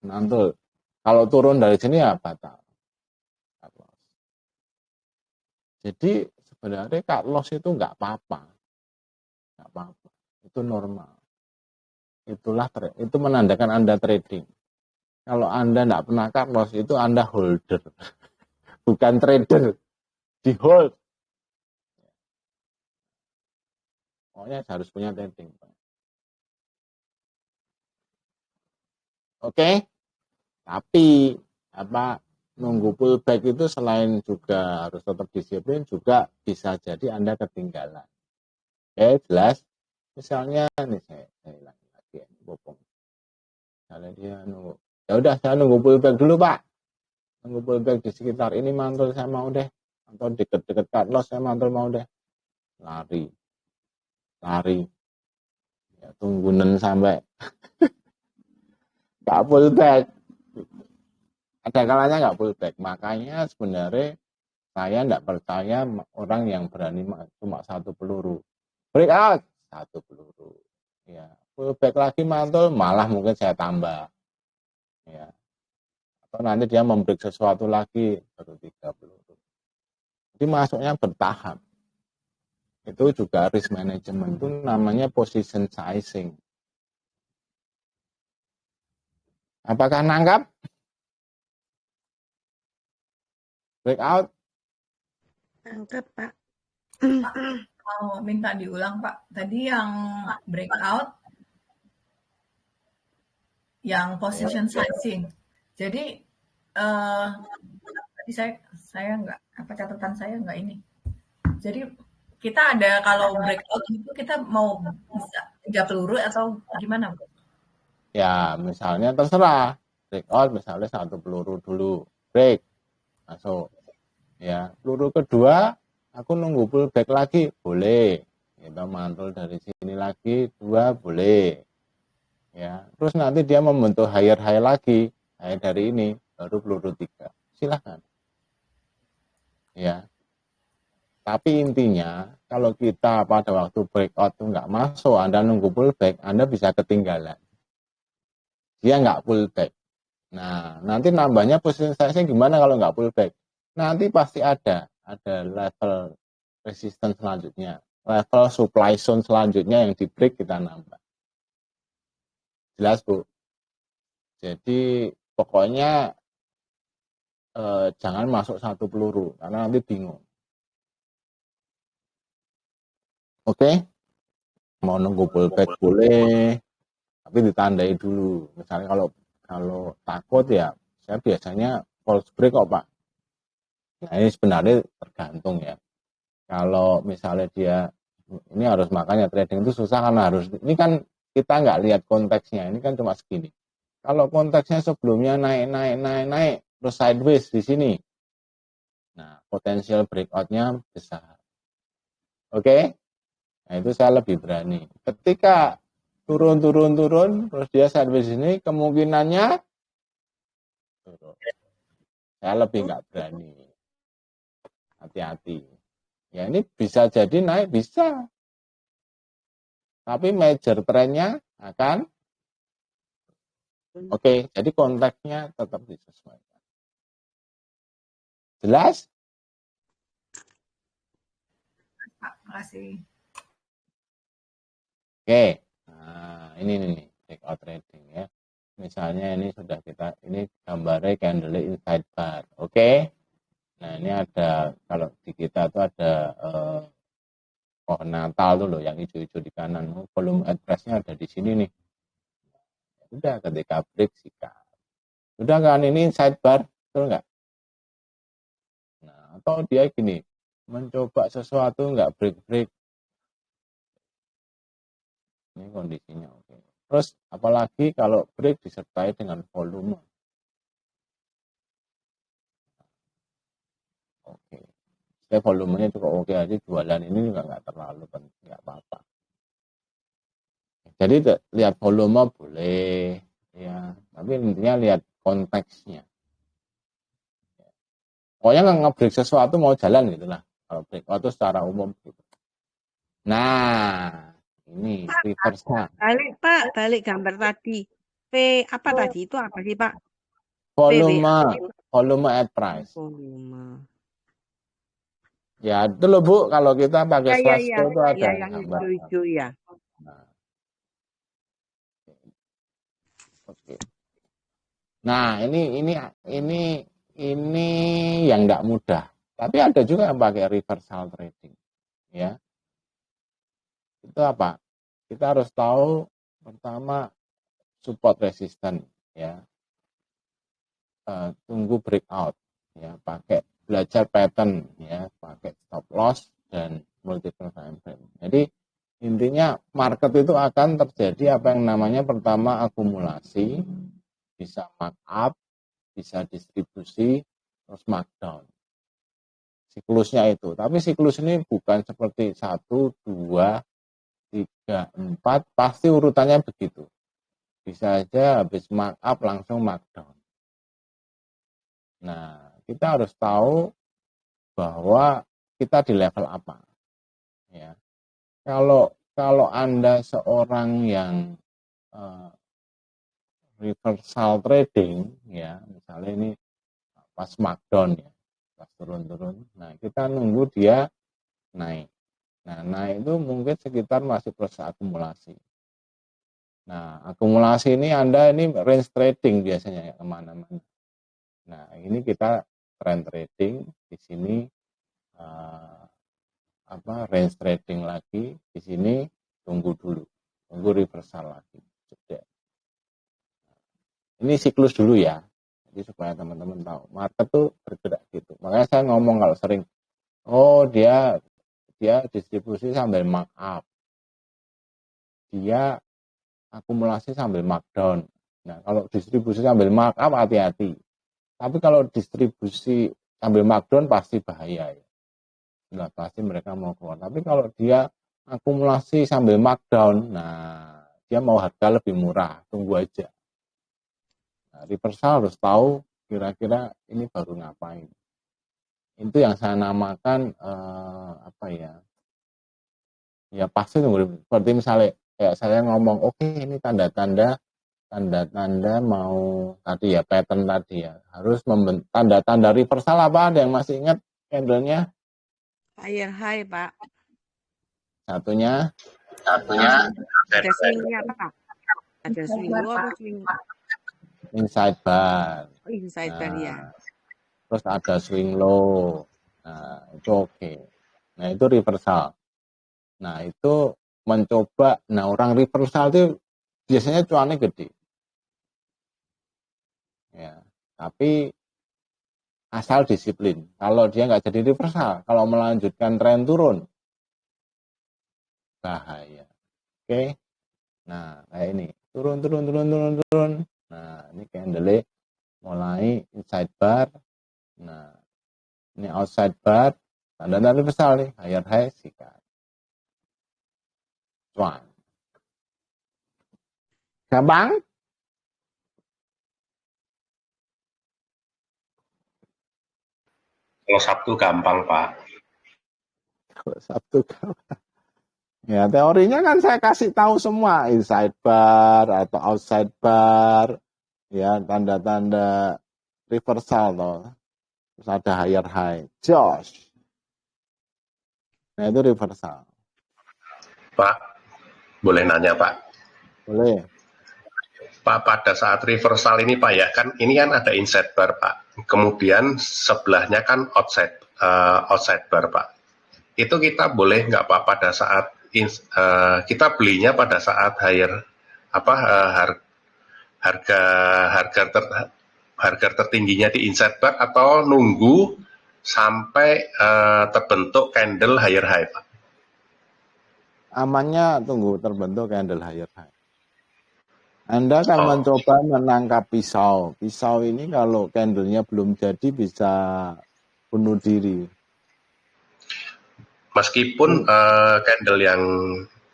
mantul. Kalau turun dari sini ya batal. Jadi sebenarnya cut loss itu nggak apa-apa, itu normal. Itu menandakan Anda trading. Kalau Anda nggak pernah cut loss itu Anda holder, bukan trader, di hold. Pokoknya harus punya trading. Oke, tapi nunggu pullback itu selain juga harus tetap disiplin, juga bisa jadi Anda ketinggalan. Oke, jelas. Misalnya nih saya hilangi lagi ya, bopong. Misalnya dia nunggu, ya udah saya nunggu pullback dulu Pak. Nunggu pullback di sekitar ini mantul saya mau deh, atau deket-deket cut loss saya mantul mau deh. Lari, ya tunggunen sampai nggak pullback. Ada kalanya nggak pullback. Makanya sebenarnya saya nggak percaya orang yang berani cuma satu peluru. Breakout satu peluru. Ya, pullback lagi mantul, malah mungkin saya tambah. Ya. Atau nanti dia membreak sesuatu lagi baru 3 peluru. Jadi masuknya bertahap. Itu juga risk management, itu namanya position sizing. Apakah nangkap? Breakout? Nangkep, Pak. Mau minta diulang, Pak. Tadi yang breakout, yang position sizing. Jadi tadi saya nggak, apa catatan saya nggak ini. Jadi kita ada, kalau breakout itu kita mau bisa 3 peluru atau gimana, Bu? Ya, misalnya terserah. Breakout misalnya 1 peluru dulu. Break. Masuk. Ya, peluru kedua aku nunggu pullback lagi, boleh. Kita mantul dari sini lagi 2, boleh. Ya, terus nanti dia membentuk higher high lagi, high dari ini baru peluru 3. Silahkan. Ya. Tapi intinya kalau kita pada waktu breakout itu nggak masuk, Anda nunggu pullback, Anda bisa ketinggalan. Dia nggak pullback. Nah, nanti nambahnya position size-nya gimana kalau nggak pullback? Nanti pasti ada level resistance selanjutnya, level supply zone selanjutnya yang di break kita nambah. Jelas, Bu? Jadi pokoknya jangan masuk 1 peluru karena nanti bingung. Oke? Mau nunggu pullback boleh, tapi ditandai dulu. Misalnya kalau takut ya, saya biasanya false break kok, Pak. Nah, ini sebenarnya tergantung ya. Kalau misalnya dia, ini harus, makanya trading itu susah karena harus, ini kan kita nggak lihat konteksnya, ini kan cuma segini. Kalau konteksnya sebelumnya naik, terus sideways di sini, nah potensial breakout-nya besar. Oke? Nah itu saya lebih berani. Ketika turun, terus dia sideways ini, kemungkinannya turun. Saya lebih nggak berani. Hati-hati. Ya ini bisa jadi naik, bisa. Tapi major trendnya akan oke, jadi konteksnya tetap disesuaikan. Jelas? Pak, makasih. Oke, nah ini nih breakout trading ya. Misalnya ini sudah kita, ini gambarnya candle inside bar, oke. Nah ini ada, kalau di kita tuh ada pohon Natal tuh loh yang hijau-hijau di kanan, volume address-nya ada di sini nih. Udah ketika break sikat. Udah kan ini inside bar, betul nggak? Nah atau dia gini, mencoba sesuatu nggak break-break. Ini kondisinya oke. Terus apalagi kalau break disertai dengan volume. Oke. Saya volumenya cukup oke aja, jualan ini juga nggak terlalu penting, nggak apa-apa. Jadi lihat volume boleh, ya. Tapi intinya lihat konteksnya. Pokoknya nggak nge-break sesuatu mau jalan gitu lah. Kalau breakout itu secara umum gitu. Nah, ini reverse-nya. Balik gambar tadi. V apa tadi itu apa sih, Pak? Volume at price. Volume. Ya, itu loh Bu, kalau kita pakai slash itu ada yang gambar. hijau-hijau ya. Nah. Oke. Nah, ini yang enggak mudah. Tapi ada juga yang pakai reversal trading, ya. Itu apa? Kita harus tahu pertama support resistance, ya. Tunggu breakout, ya. Belajar pattern, ya. Pakai stop loss dan multiple time frame. Jadi intinya market itu akan terjadi apa yang namanya pertama akumulasi, bisa markup, bisa distribusi, terus markdown. Siklusnya itu. Tapi siklus ini bukan seperti 1, 2, 3, 4, pasti urutannya begitu. bisa aja habis markup langsung markdown. Nah, kita harus tahu bahwa kita di level apa. Ya. Kalau Anda seorang yang reversal trading, ya, misalnya ini pas markdown ya, pas turun-turun. Nah, kita nunggu dia naik. Nah, naik itu mungkin sekitar masih proses akumulasi. Nah, akumulasi ini Anda ini range trading biasanya ya, kemana-mana. Nah, ini kita trend trading di sini range trading lagi di sini, tunggu dulu, tunggu reversal lagi. Jeda. Ini siklus dulu ya, jadi supaya teman-teman tahu market tuh bergerak gitu. Makanya saya ngomong kalau sering, oh dia distribusi sambil markup, dia akumulasi sambil markdown. Nah, kalau distribusi sambil markup hati-hati. Tapi kalau distribusi sambil markdown pasti bahaya ya. Sudah pasti mereka mau keluar. Tapi kalau dia akumulasi sambil markdown, nah dia mau harga lebih murah, tunggu aja. Nah, reversal harus tahu kira-kira ini baru ngapain. Itu yang saya namakan ya pasti tunggu. Seperti misalnya kayak saya ngomong, oke, ini tanda-tanda mau tadi ya, pattern tadi ya, harus tanda-tanda reversal apa, ada yang masih ingat candlenya? Higher high, Pak. Satunya ada swingnya, Pak. Ada swing low atau swing inside bar. Oh, inside bar ya. Terus ada swing low. Nah, itu oke. Nah, itu reversal. Nah, itu mencoba. Nah, orang reversal itu biasanya cuannya gede. Ya, tapi asal disiplin. Kalau dia nggak jadi reversal, kalau melanjutkan tren turun, bahaya. Oke. Nah, kayak ini. Turun. Nah, ini candle mulai inside bar. Nah, ini outside bar. Tanda-tanda reversal nih. Higher high, sikat. Cuan. Gampang? Kalau Sabtu gampang, Pak. Kalau Sabtu gampang. Ya, teorinya kan saya kasih tahu semua, inside bar atau outside bar, ya, tanda-tanda reversal toh. Terus ada higher high, Josh. Nah, itu reversal. Pak, boleh nanya, Pak? Boleh. Pak, pada saat reversal ini, Pak, ya, kan ini kan ada inside bar, Pak. Kemudian sebelahnya kan outside bar, Pak. Itu kita boleh nggak, Pak, pada saat kita belinya pada saat harga tertingginya di inside bar, atau nunggu sampai terbentuk candle higher high, Pak? Amannya tunggu terbentuk candle higher high. Anda kan mencoba menangkap pisau. Pisau ini kalau candlenya belum jadi bisa bunuh diri. Meskipun candle yang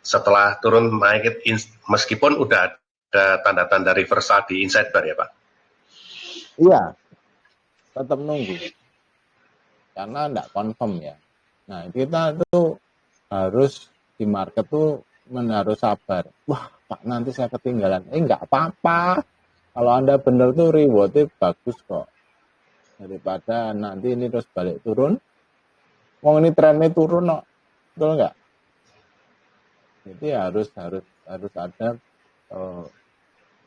setelah turun naik, meskipun udah ada tanda-tanda reversal di inside bar ya, Pak? Iya, tetap nunggu. Karena enggak confirm ya. Nah, kita tuh harus di market tuh harus sabar. Wah, Pak, nanti saya ketinggalan. Enggak apa-apa. Kalau Anda benar tuh rewardnya bagus kok. Daripada nanti ini terus balik turun. Wong ini trennya turun kok. Betul enggak? Jadi harus ada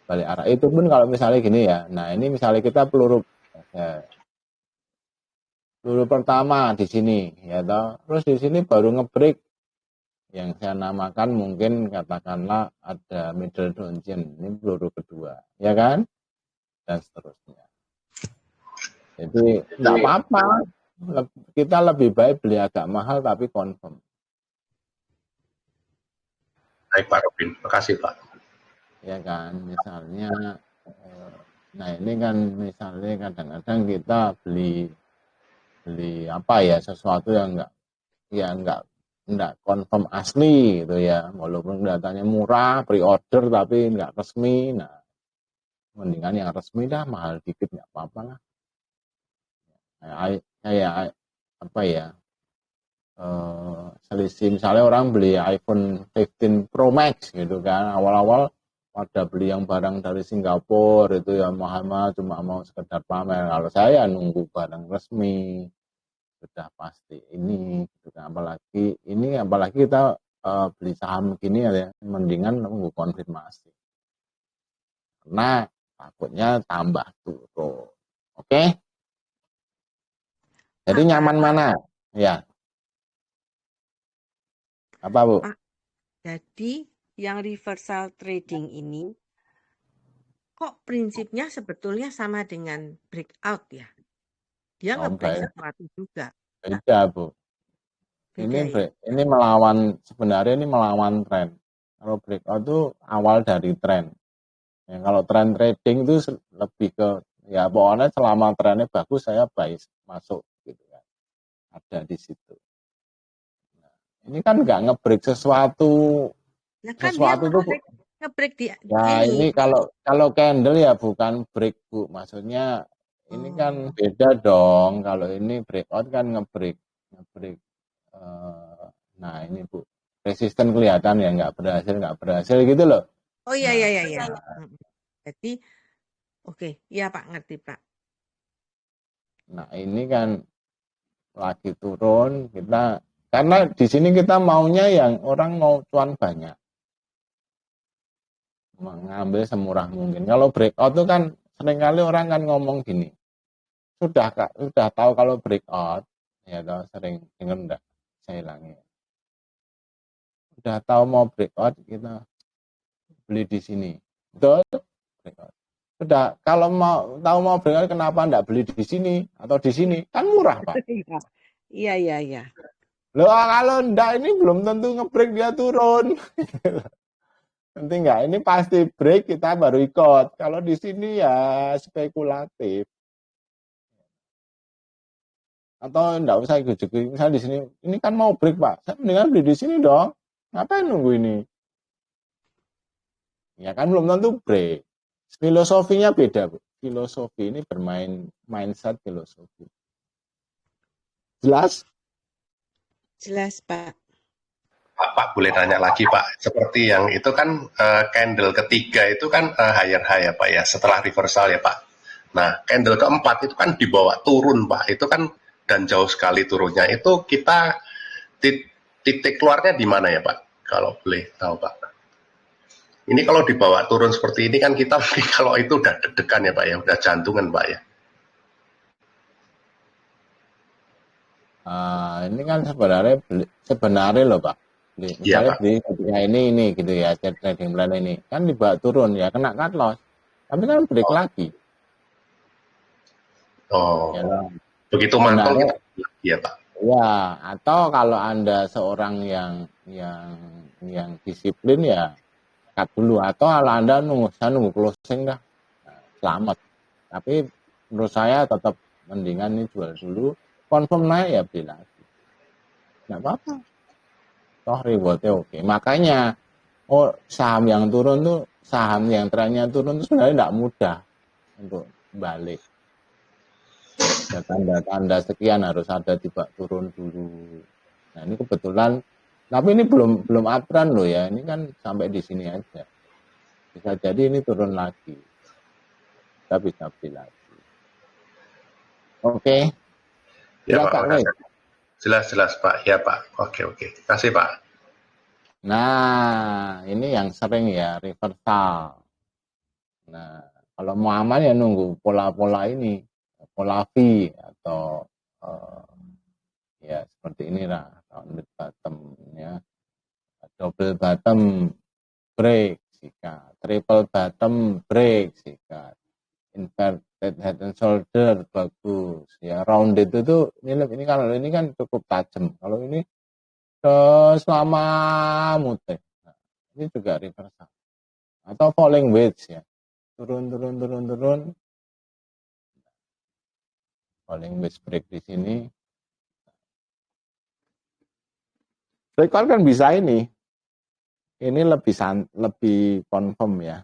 balik arah. Itu pun kalau misalnya gini ya. Nah, ini misalnya kita peluru pertama di sini ya toh. Terus di sini baru ngebreak yang saya namakan mungkin katakanlah ada middle downtrend, ini peluru kedua, ya kan? Dan seterusnya. Jadi enggak apa-apa. Kita lebih baik beli agak mahal tapi confirm. Baik, Pak Robin. Makasih, Pak. Ya kan, misalnya, nah ini kan misalnya kadang-kadang kita beli apa ya, sesuatu yang enggak enggak confirm asli gitu ya, walaupun datanya murah, pre-order tapi enggak resmi. Nah, mendingan yang resmi dah, mahal dikit enggak apa-apa lah. Kayak apa ya? Selisih misalnya orang beli iPhone 15 Pro Max gitu kan, awal-awal pada beli yang barang dari Singapura itu ya mahal-mahal, cuma mau sekedar pamer. Kalau saya nunggu barang resmi sudah pasti ini gitu kan. Apalagi kita beli saham gini ya, mendingan nunggu konfirmasi karena takutnya tambah turun. Oke, jadi nyaman mana ya, apa Bu? Jadi yang reversal trading ini kok prinsipnya sebetulnya sama dengan breakout ya? Dia nge-break sesuatu juga. Beda Bu. Ini melawan, sebenarnya ini melawan tren. Kalau breakout itu awal dari tren. Ya, kalau tren trading itu lebih ke ya pokoknya selama trennya bagus saya buy masuk gitu kan. Ada di situ. Nah, ini kan nggak nge-break sesuatu. Nah, kan sesuatu itu nge-break di ya ini kalau candle ya bukan break Bu. Maksudnya ini kan beda dong. Kalau ini breakout kan nge-break. Nah ini Bu, resisten kelihatan ya nggak berhasil gitu loh. Oh iya, iya. Jadi oke, iya Pak, ngerti Pak. Nah ini kan lagi turun kita, karena di sini kita maunya yang orang mau cuan banyak, mengambil semurah mungkin. Kalau breakout itu kan seringkali orang kan ngomong gini, sudah tahu kalau breakout ya tahu, sering dengar enggak saya ulangi, udah tahu mau breakout kita beli di sini, betul? Breakout. Sudah, kalau mau breakout kenapa enggak beli di sini atau di sini, kan murah Pak. Iya. Loh kalau enggak ini belum tentu ngebreak dia turun. Nanti enggak, ini pasti break kita baru ikut. Kalau di sini ya spekulatif. Atau enggak usah ikut. Misalnya di sini, ini kan mau break Pak, saya mendingan beli di sini dong. Ngapain nunggu ini? Ya kan belum tentu break. Filosofinya beda Bu. Filosofi ini bermain mindset filosofi. Jelas? Jelas Pak. Pak boleh tanya lagi Pak, seperti yang itu kan candle ketiga itu kan higher high ya Pak ya, setelah reversal ya Pak. Nah candle keempat itu kan dibawa turun Pak, itu kan dan jauh sekali turunnya, itu kita titik keluarnya di mana ya Pak, kalau boleh tahu Pak? Ini kalau dibawa turun seperti ini kan kita kalau itu udah deg-degan ya Pak ya, udah jantungan Pak ya. Ini kan sebenarnya loh Pak. Misalnya beli ketika ini gitu ya, trading plan ini kan dibawa turun ya, kena cut loss, tapi kan break lagi. Ya, begitu mantul kita ya Pak. Ya, atau kalau Anda seorang yang disiplin ya cut dulu, atau kalau Anda nunggu closing dah, selamat. Tapi menurut saya tetap mendingan ini jual dulu, confirm naik ya beli lagi, nggak apa-apa. Toh rewardnya oke. Makanya saham yang turun tuh, saham yang trennya turun tuh sebenarnya tidak mudah untuk balik. Ada tanda-tanda sekian harus ada tiba turun dulu. Nah ini kebetulan, tapi ini belum uptrend loh ya. Ini kan sampai di sini aja. Bisa jadi ini turun lagi. Kita bisa beli lagi. Oke. Ya Pak. Jelas Pak. Ya Pak. Oke. Kasih Pak. Nah, ini yang sering ya, reversal. Nah, kalau mau aman ya nunggu pola-pola ini, pola V atau ya seperti inilah, rounded bottom ya, double bottom break sikat, triple bottom break sikat, inverted head and shoulder bagus ya, rounded itu ini kan cukup tajam, kalau ini selama muter. Nah, ini juga reversal atau falling wedge ya, turun falling wedge break di sini. Breakout kan bisa ini. Ini lebih confirm ya.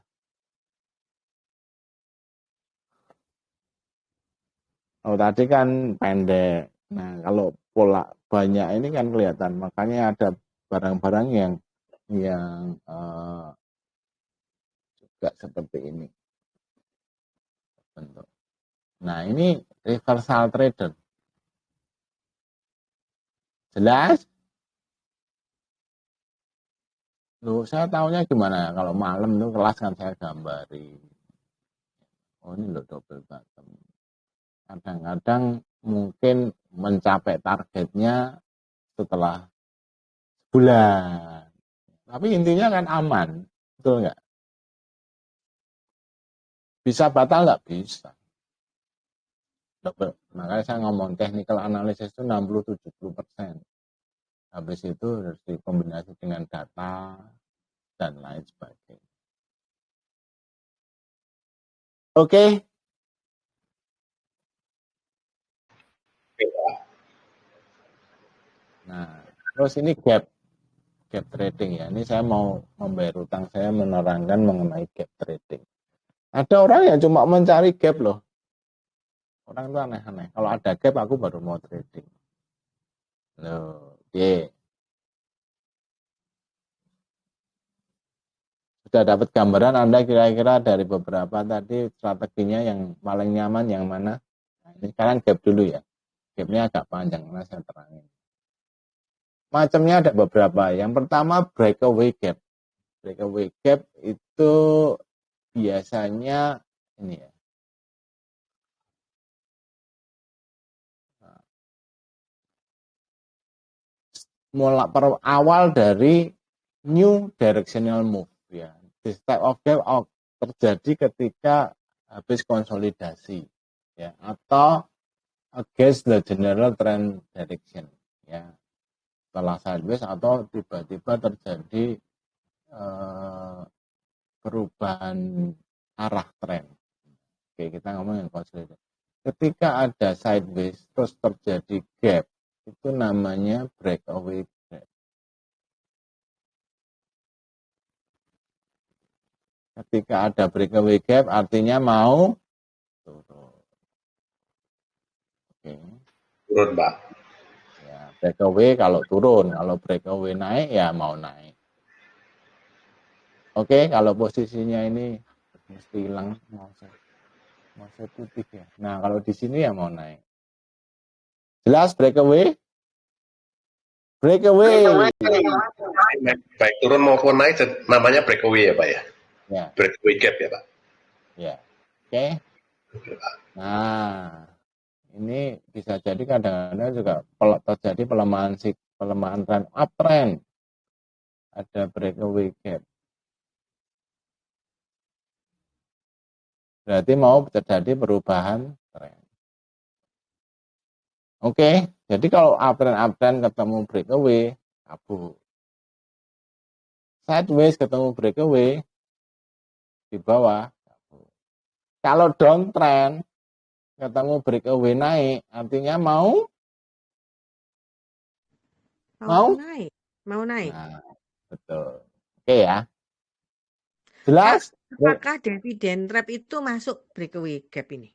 Oh, tadi kan pendek. Nah, kalau pola banyak ini kan kelihatan. Makanya ada barang-barang yang juga seperti ini bentuk. Nah, ini reversal trader. Jelas? Loh, saya tahunya gimana? Kalau malam tuh kelas kan saya gambari. Oh, ini loh double bottom. Kadang-kadang mungkin mencapai targetnya setelah bulan. Tapi intinya kan aman. Betul nggak? Bisa batal nggak? Bisa. Makanya saya ngomong technical analysis itu 60-70%. Habis itu harus dikombinasi dengan data dan lain sebagainya. Oke. Nah, terus ini gap trading ya. Ini saya mau membayar utang, saya menerangkan mengenai gap trading. Ada orang yang cuma mencari gap loh. Orang itu aneh-aneh. Kalau ada gap aku baru mau trading. Loh, oke. Sudah dapat gambaran Anda kira-kira dari beberapa tadi strateginya yang paling nyaman yang mana? Nah, ini sekarang gap dulu ya. Gapnya agak panjang karena saya terangin. Macamnya ada beberapa. Yang pertama breakaway gap. Breakaway gap itu biasanya ini ya. Mulai awal dari new directional move ya. This type of gap terjadi ketika habis konsolidasi ya, atau against the general trend direction ya, setelah sideways atau tiba-tiba terjadi perubahan arah tren. Oke, kita ngomongin konsolidasi. Ketika ada sideways terus terjadi gap, itu namanya breakaway gap. Ketika ada breakaway gap artinya mau turun. Oke. Turun, Pak. Ya, breakaway kalau turun, kalau breakaway naik ya mau naik. Oke, kalau posisinya ini mesti hilang mouse putih ya. Nah, kalau di sini ya mau naik. Jelas breakaway? Breakaway. Baik turun maupun naik namanya breakaway ya, Pak ya? Ya. Breakaway gap ya, Pak? Ya. Oke. Nah, ini bisa jadi kadang-kadang juga terjadi pelemahan tren uptrend. Ada breakaway gap. Berarti mau terjadi perubahan tren. Oke, jadi kalau uptrend ketemu breakaway, kabur. Sideways ketemu breakaway, di bawah. Kalau downtrend ketemu breakaway naik, artinya mau naik. Nah, betul. Oke ya. Jelas? Apakah dividen trap itu masuk breakaway gap ini?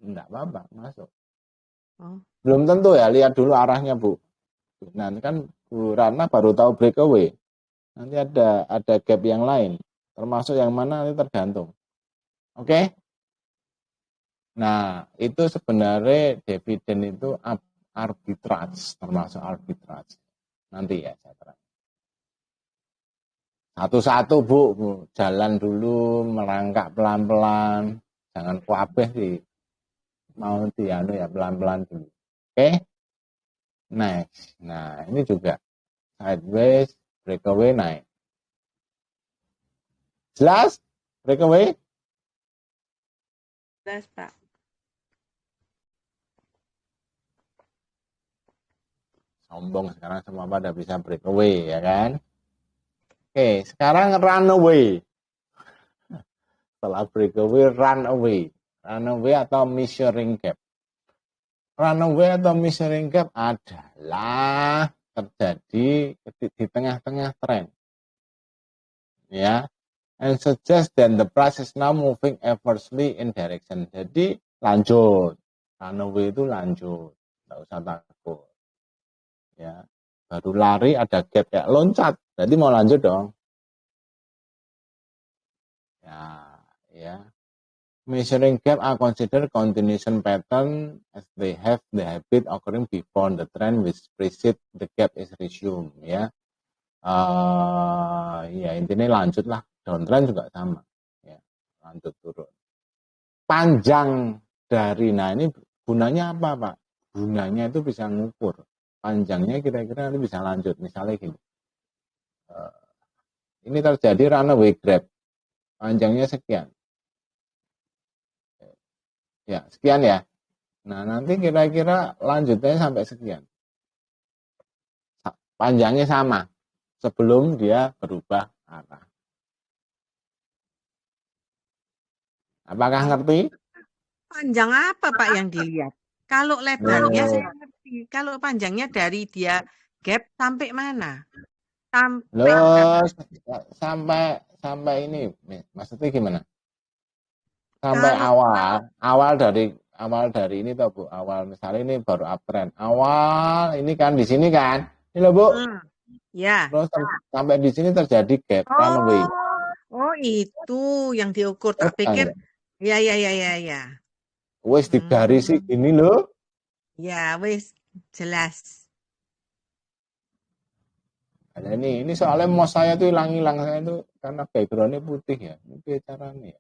Enggak apa-apa, masuk. Oh. Belum tentu ya, lihat dulu arahnya, Bu. Nanti kan Bu Rana baru tahu breakaway. Nanti ada gap yang lain. Termasuk yang mana nanti tergantung. Oke? Nah, itu sebenarnya dividen itu arbitrage, termasuk arbitrage. Nanti ya saya terang. Satu-satu Bu, jalan dulu, merangkak pelan-pelan, jangan kuabeh sih. Mau ya pelan-pelan dulu. Oke? Next. Nah, ini juga sideways, breakaway naik. Jelas? Breakaway? Jelas, Pak. Sombong sekarang semua pada bisa breakaway, ya kan? Oke, sekarang runaway. Setelah breakaway, runaway. Runaway atau measuring gap. Runaway atau measuring gap adalah terjadi di tengah-tengah tren. Ya, and suggest that the price is now moving adversely in direction. Jadi lanjut, runaway itu lanjut, nggak usah takut. Ya, baru lari ada gap kayak loncat, berarti mau lanjut dong. Ya. Measuring gap are considered continuation pattern as they have the habit occurring before the trend which precedes the gap is resumed. Ya, ya intinya lanjut lah. Downtrend juga sama. Ya, lanjut turun. Panjang dari, nah ini gunanya apa Pak? Gunanya itu bisa ngukur. Panjangnya kira-kira nanti bisa lanjut. Misalnya gini. Ini terjadi runaway grab. Panjangnya sekian. Ya, sekian ya. Nah, nanti kira-kira lanjutnya sampai sekian. Panjangnya sama. Sebelum dia berubah arah. Apakah ngerti? Panjang apa Pak yang dilihat? Kalau lebarnya saya ngerti. Kalau panjangnya dari dia gap sampai mana? Sampai ini, maksudnya gimana? Sampai awal dari ini toh Bu, awal misalnya ini baru uptrend. Awal ini kan di sini kan. Ini loh Bu. Ya. Terus sampai di sini terjadi gap runaway. Oh, itu yang diukur. Tak pikir. Ya. Wes digarisi gini loh. Ya, wes jelas. Nah, ini soalnya mouse saya tuh hilang-hilang, saya tuh karena backgroundnya putih ya. Ini caranya.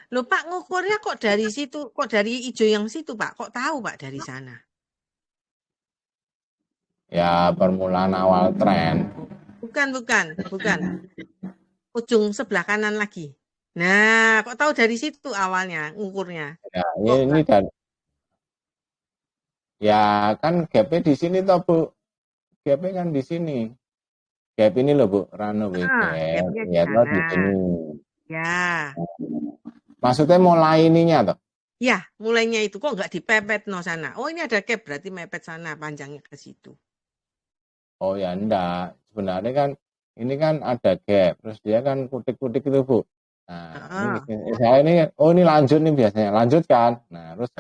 Loh Pak, ngukurnya kok dari situ, kok dari hijau yang situ Pak? Kok tahu Pak dari sana? Ya, permulaan awal tren. Bukan. Ujung sebelah kanan lagi. Nah, kok tahu dari situ awalnya ngukurnya? Ya, ini kan. Ya, kan gapnya di sini toh Bu. Gapnya kan di sini. Gap ini loh Bu, runaway gap. Ya, toh di sini. Ya. Maksudnya mulai ininya toh? Ya, mulainya itu kok nggak dipepet no sana. Oh, ini ada gap berarti mepet sana, panjangnya ke situ. Oh ya enggak. Sebenarnya kan ini kan ada gap. Terus dia kan kutik-kutik itu Bu. Nah, ini lanjut nih biasanya. Lanjut kan? Nah, terus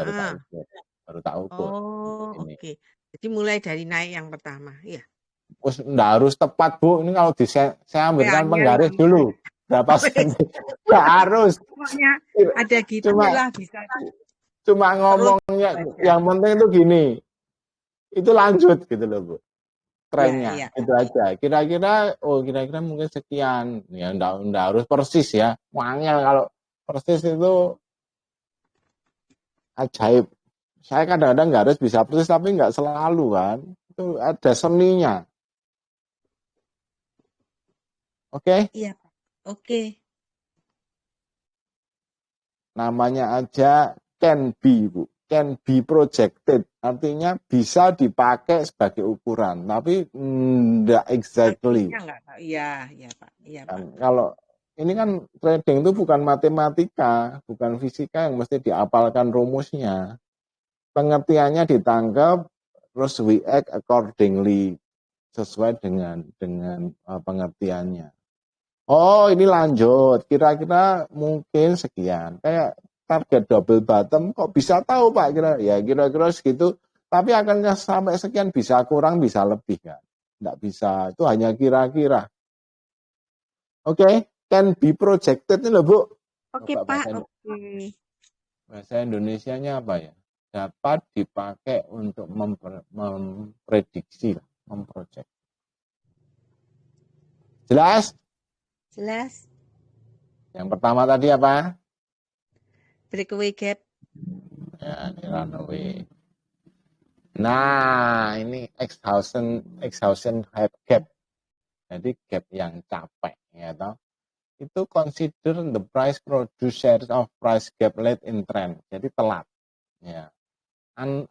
baru tak ukur. Oh, oke. Jadi mulai dari naik yang pertama, iya. Terus enggak harus tepat Bu. Ini kalau saya ambilkan penggaris dulu. Berapa senti? Enggak harus. Pokoknya ada gitu lah bisa. Cuma ngomongnya yang penting itu gini. Itu lanjut gitu loh Bu. Trennya itu aja. Kira-kira mungkin sekian. Ya enggak harus persis ya. Wangel kalau persis itu ajaib. Saya kadang-kadang nggak harus bisa persis tapi nggak selalu kan. Itu ada seninya. Oke? Iya, Pak. Oke. Namanya aja can be, Bu. Can be projected. Artinya bisa dipakai sebagai ukuran, tapi enggak exactly. Iya, Pak. Iya, Pak. Kalau ini kan trading itu bukan matematika, bukan fisika yang mesti diapalkan rumusnya. Pengertiannya ditangkap, terus we act accordingly sesuai dengan pengertiannya. Oh, ini lanjut. Kira-kira mungkin sekian. Kayak target double bottom kok bisa tahu Pak kira-kira segitu, tapi akan sampai sekian, bisa kurang bisa lebih kan, nggak bisa, itu hanya kira-kira. Oke, can be projected ini loh Bu. Oke Pak. Bahasa Indonesianya apa ya, dapat dipakai untuk memprediksi, memproject. Jelas? Yang pertama tadi apa? Breakaway gap. Ya, ini runaway. Nah, ini exhaustion gap. Jadi gap yang capek, ya toh. Itu consider the price produce shares of price gap late in trend. Jadi telat. Ya.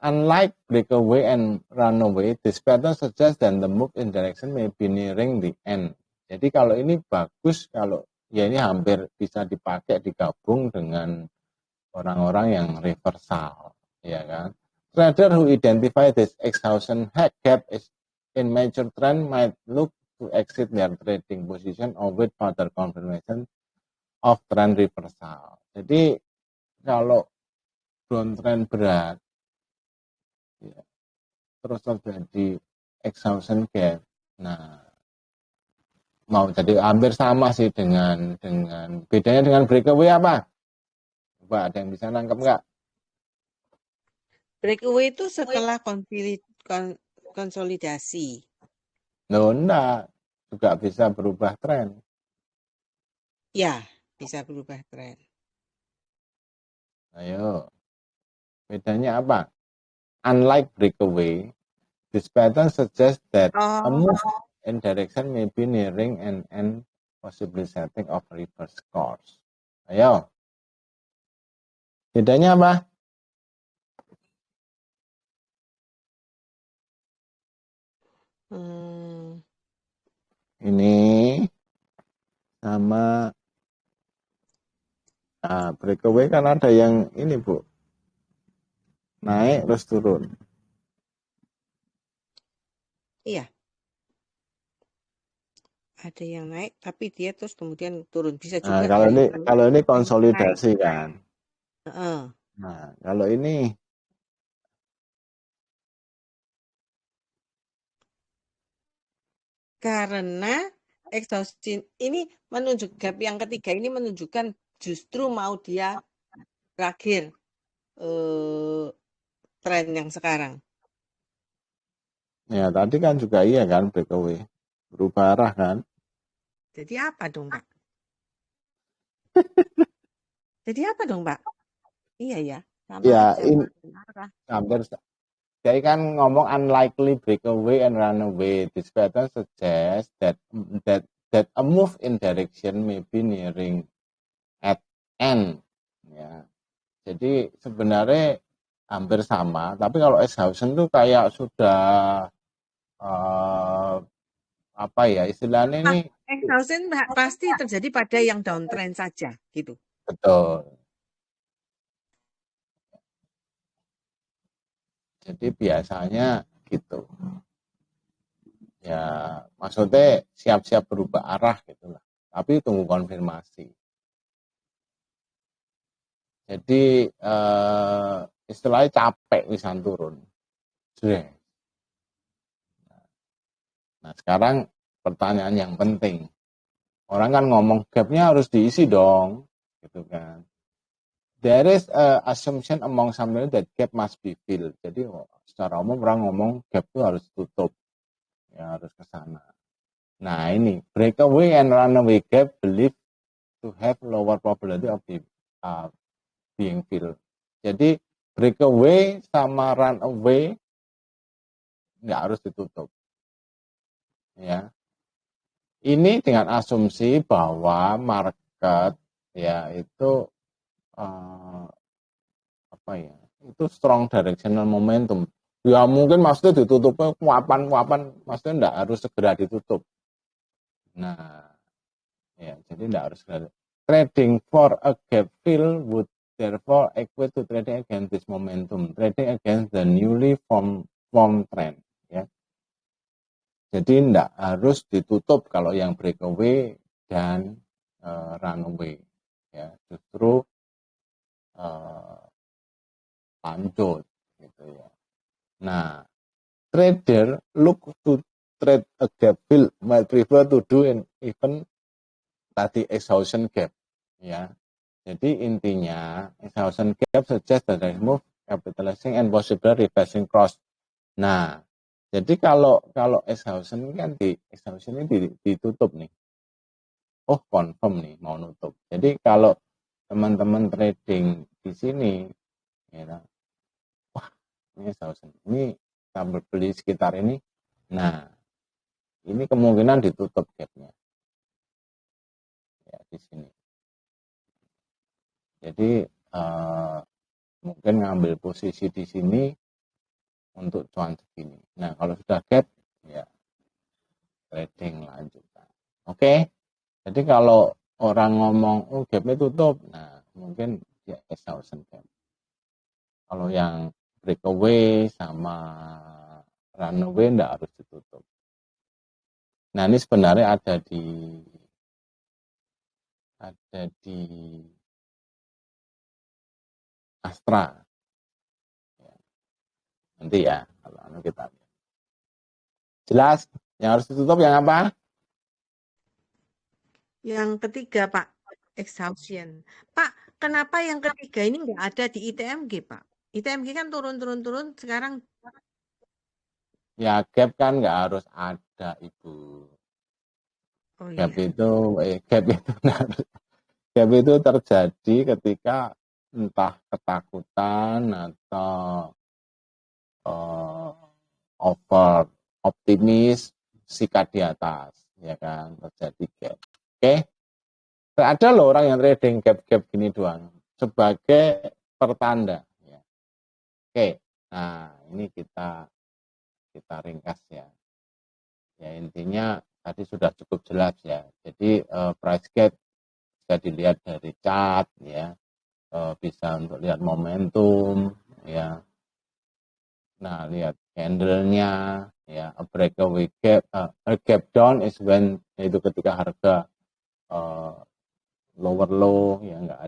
Unlike breakaway and runaway, this pattern suggests that the move in direction may be nearing the end. Jadi kalau ini bagus, kalau ya ini hampir bisa dipakai digabung dengan orang-orang yang reversal, ya kan. Trader who identify this exhaustion gap is in major trend might look to exit their trading position or wait further confirmation of trend reversal. Jadi kalau downtrend berat, ya, terus terjadi exhaustion gap, nah mau jadi hampir sama sih dengan bedanya dengan breakaway apa? Coba ada yang bisa nangkep nggak? Breakaway itu setelah konsolidasi. No, enggak. Juga bisa berubah tren. Ya, bisa berubah tren. Ayo. Bedanya apa? Unlike breakaway, this pattern suggests that a move in direction may be nearing an end, possibly setting of reverse course. Ayo. Bedanya apa? Ini sama breakaway kan ada yang ini, Bu. Naik terus turun. Iya. Ada yang naik tapi dia terus kemudian turun. Bisa juga. Kalau ini konsolidasi naik, kan. Nah, kalau ini karena exhaustion ini menunjuk gap yang ketiga ini menunjukkan justru mau dia berakhir tren yang sekarang. Ya, tadi kan juga iya kan breakaway. Berubah arah kan. Jadi apa dong, Pak? Jadi apa dong, Pak? Iya ya. Ya, hampir. Jadi kan ngomong unlikely breakaway and runaway. This pattern suggests that a move in direction may be nearing at end. Ya. Jadi sebenarnya hampir sama. Tapi kalau exhaustion tuh kayak sudah apa ya istilahnya ini. Exhaustion pasti terjadi pada yang downtrend saja, gitu. Betul. Jadi biasanya gitu. Ya, maksudnya siap-siap berubah arah gitu lah. Tapi tunggu konfirmasi. Jadi istilahnya capek bisa turun. Nah, sekarang pertanyaan yang penting. Orang kan ngomong gapnya harus diisi dong, gitu kan. There is a assumption among some that gap must be filled. Jadi secara umum orang ngomong gap itu harus tutup, ya harus ke sana. Nah ini breakaway and runaway gap believed to have lower probability of being filled. Jadi breakaway sama runaway nggak harus ditutup. Ya, ini dengan asumsi bahwa market ya itu apa ya, itu strong directional momentum. Ya mungkin maksudnya ditutupnya kuapan maksudnya enggak harus segera ditutup. Nah, ya jadi enggak harus segera. Trading for a gap fill would therefore equate to trading against this momentum, trading against the newly formed trend. Ya. Jadi enggak harus ditutup kalau yang breakaway dan runaway. Ya, justru lanjut gitu ya. Nah, trader look to trade a gap fill might prefer to do an even tadi exhaustion gap ya. Jadi intinya exhaustion gap suggests that there is move capitalizing and possible reversing cross. Nah, jadi kalau exhaustion kan exhaustion ini ditutup nih. Oh, confirm nih mau nutup. Jadi kalau teman-teman trading di sini ya, wah ini exhaustion, ini sambil beli sekitar ini, nah ini kemungkinan ditutup gapnya ya di sini. Jadi mungkin ngambil posisi di sini untuk cuan segini. Nah kalau sudah gap ya trading lanjutkan. Oke. Jadi kalau orang ngomong gapnya tutup, nah mungkin ya exhaustion gap. Kalau yang breakaway sama runaway enggak harus ditutup. Nah, ini sebenarnya ada di Astra. Nanti ya, kalau kita lihat. Jelas? Yang harus ditutup yang apa? Yang ketiga, Pak, exhaustion. Pak, kenapa yang ketiga ini nggak ada di ITMG, Pak? ITMG kan turun, sekarang. Ya, gap kan nggak harus ada, Ibu. Oh Gap iya. Gap itu terjadi ketika entah ketakutan atau over optimis, sikat di atas, ya kan, terjadi gap. Oke, ada loh orang yang trading gap gini doang sebagai pertanda. Ya. Oke, nah ini kita ringkas ya. Ya intinya tadi sudah cukup jelas ya. Jadi price gap bisa dilihat dari chart ya, bisa untuk lihat momentum ya. Nah lihat candlenya ya, a breakaway gap, a gap down is when, yaitu ketika harga lower low ya, nggak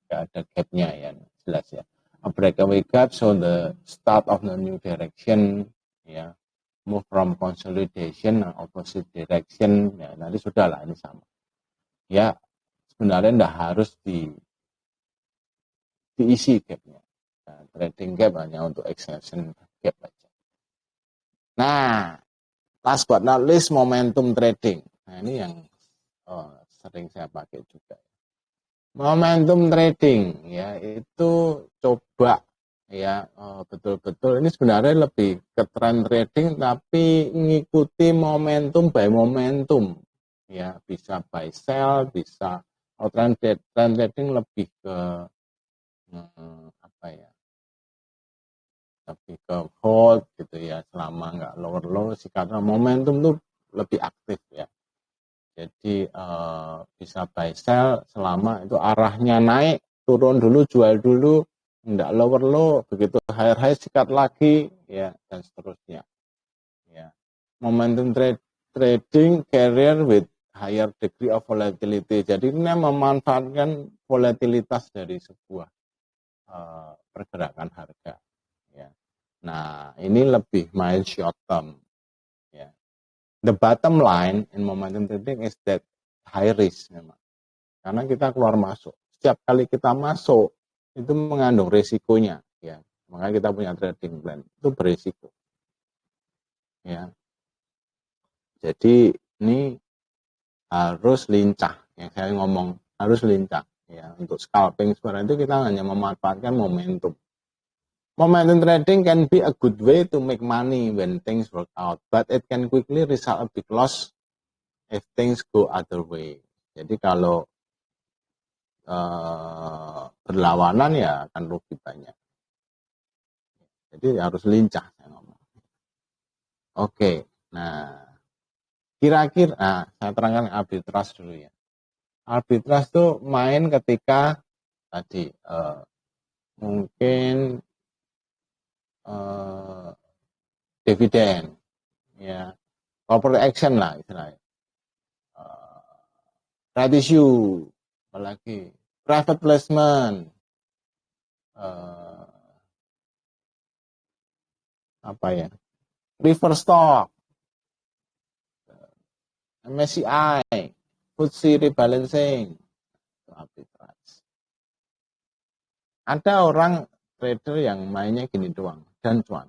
ada gapnya ya, jelas ya. A breakaway gap so the start of the new direction ya, move from consolidation opposite direction ya, nanti sudah lah, ini sama ya, sebenarnya enggak harus diisi gapnya. Nah, trading gap hanya untuk exception gap aja. Nah, last but not least, momentum trading. Nah, ini yang sering saya pakai juga. Momentum trading ya, itu coba ya betul-betul ini sebenarnya lebih ke trend trading, tapi ngikuti momentum by momentum ya, bisa buy sell, bisa trend trading lebih ke apa ya, lebih ke hold gitu ya, selama nggak lower low sih, karena momentum tuh lebih aktif ya. Jadi bisa buy sell selama itu arahnya naik, turun dulu, jual dulu, enggak lower low, begitu higher high sikat lagi ya, dan seterusnya ya. Momentum trading carrier with higher degree of volatility, jadi ini memanfaatkan volatilitas dari sebuah pergerakan harga ya. Nah ini lebih main short term ya. The bottom line in momentum trading is that high risk memang, karena kita keluar masuk. Setiap kali kita masuk itu mengandung resikonya ya. Makanya kita punya trading plan, itu berisiko. Ya. Jadi ini harus lincah, yang saya ngomong harus lincah ya. Untuk scalping sebenarnya itu kita hanya memanfaatkan momentum. Momentum trading can be a good way to make money when things work out, but it can quickly result a big loss if things go other way. Jadi kalau berlawanan ya akan rugi banyak. Jadi harus lincah saya ngomong. Oke, nah kira-kira saya terangkan arbitrage dulu ya. Arbitrage itu main ketika tadi mungkin dividen ya, corporate action lah istilahnya, right issue, apalagi private placement, apa ya, reverse stock, MSCI, FTSE rebalancing, arbitrage. Ada orang trader yang mainnya gini doang dan cuan.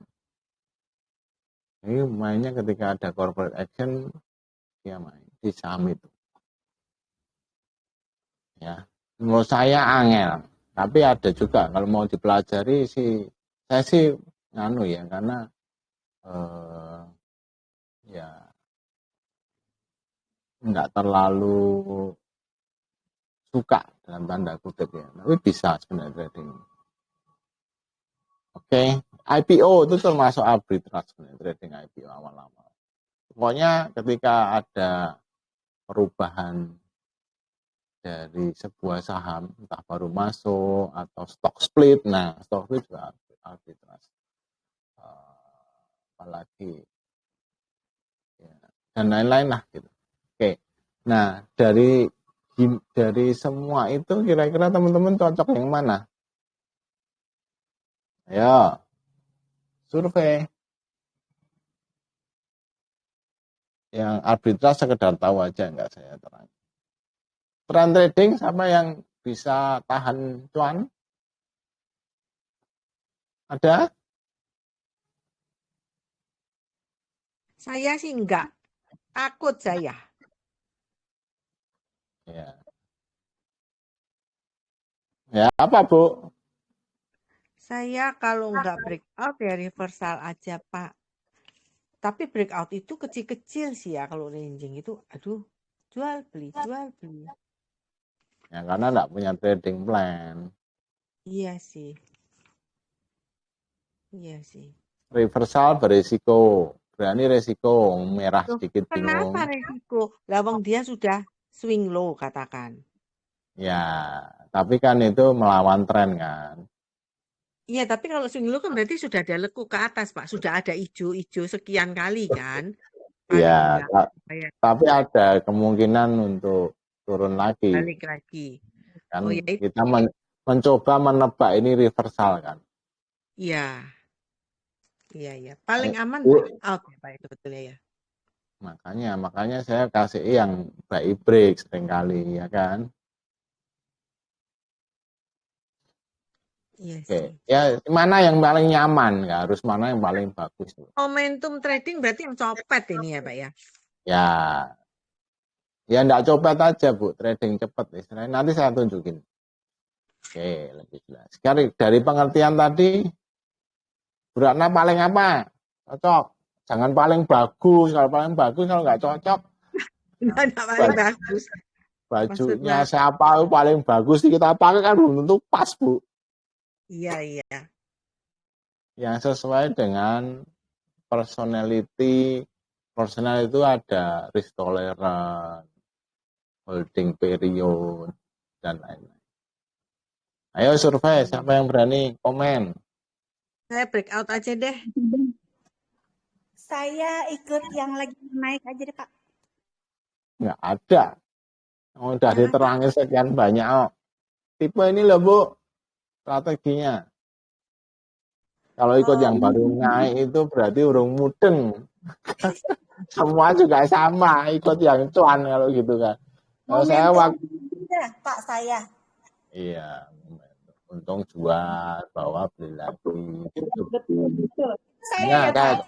Ini mainnya ketika ada corporate action, dia main di saham itu. Ya, menurut saya angel, tapi ada juga kalau mau dipelajari sih, saya sih nganu ya, karena ya enggak terlalu suka dalam tanda kutip ya, tapi bisa sebenarnya trading. Oke, IPO itu termasuk arbitrage sebenarnya, trading IPO awal-awal. Pokoknya ketika ada perubahan dari sebuah saham, entah baru masuk atau stock split, nah stock split juga arbitrase. Apalagi ya, dan lain-lain lah gitu. Oke. Nah, dari semua itu kira-kira teman-teman cocok yang mana? Ayo, survei. Yang arbitrase sekedar tahu aja, enggak saya terang. Trend trading sama yang bisa tahan cuan? Ada? Saya sih enggak. Takut saya. Ya. Ya, apa, Bu? Saya kalau enggak breakout ya reversal aja, Pak. Tapi breakout itu kecil-kecil sih ya kalau ranging itu. Aduh, jual beli. Ya, karena enggak punya trading plan. Iya sih. Reversal berisiko. Berani resiko, merah Loh, sedikit bingung. kenapa resiko? Lawang dia sudah swing low katakan. Ya, tapi kan itu melawan tren kan. Iya, tapi kalau swing low kan berarti sudah ada lekuk ke atas, Pak. Sudah ada hijau-hijau sekian kali kan. Paling Ya, enggak. tapi ada kemungkinan untuk turun lagi. Balik lagi. Kan ya itu. kita mencoba menebak ini reversal kan. Iya. Paling aman breakout ya Pak, itu betulnya ya. Makanya saya kasih yang buy break seringkali ya kan. Iya Oke. sih. Ya mana yang paling nyaman, nggak harus mana yang paling bagus. Momentum trading berarti yang copet ini ya Pak ya? Ya enggak copet aja Bu, trading cepat istilahnya. Nanti saya tunjukin. Oke, lebih jelas. Sekarang dari pengertian tadi, beratnya paling apa? Cocok. Jangan paling bagus. Kalau paling bagus, kalau nggak cocok. Enggak paling bagus. Bajunya siapa paling bagus kita pakai kan belum tentu pas Bu. Iya. Yang sesuai dengan personality. Personal itu ada risk tolerance, holding period, dan lain-lain. Ayo survei, siapa yang berani komen? Saya breakout aja deh. Saya ikut yang lagi naik aja deh Pak. Nggak ada. Udah diterangin sekian banyak. Oh. Tipe ini loh Bu, strateginya. Kalau ikut yang baru naik itu berarti urung mudeng. Semua juga sama, ikut yang cuan kalau gitu kan. Kalau saya Pak saya. Iya, untung jual, bawa beli lagi. Gitu. Betul. Nah, kayak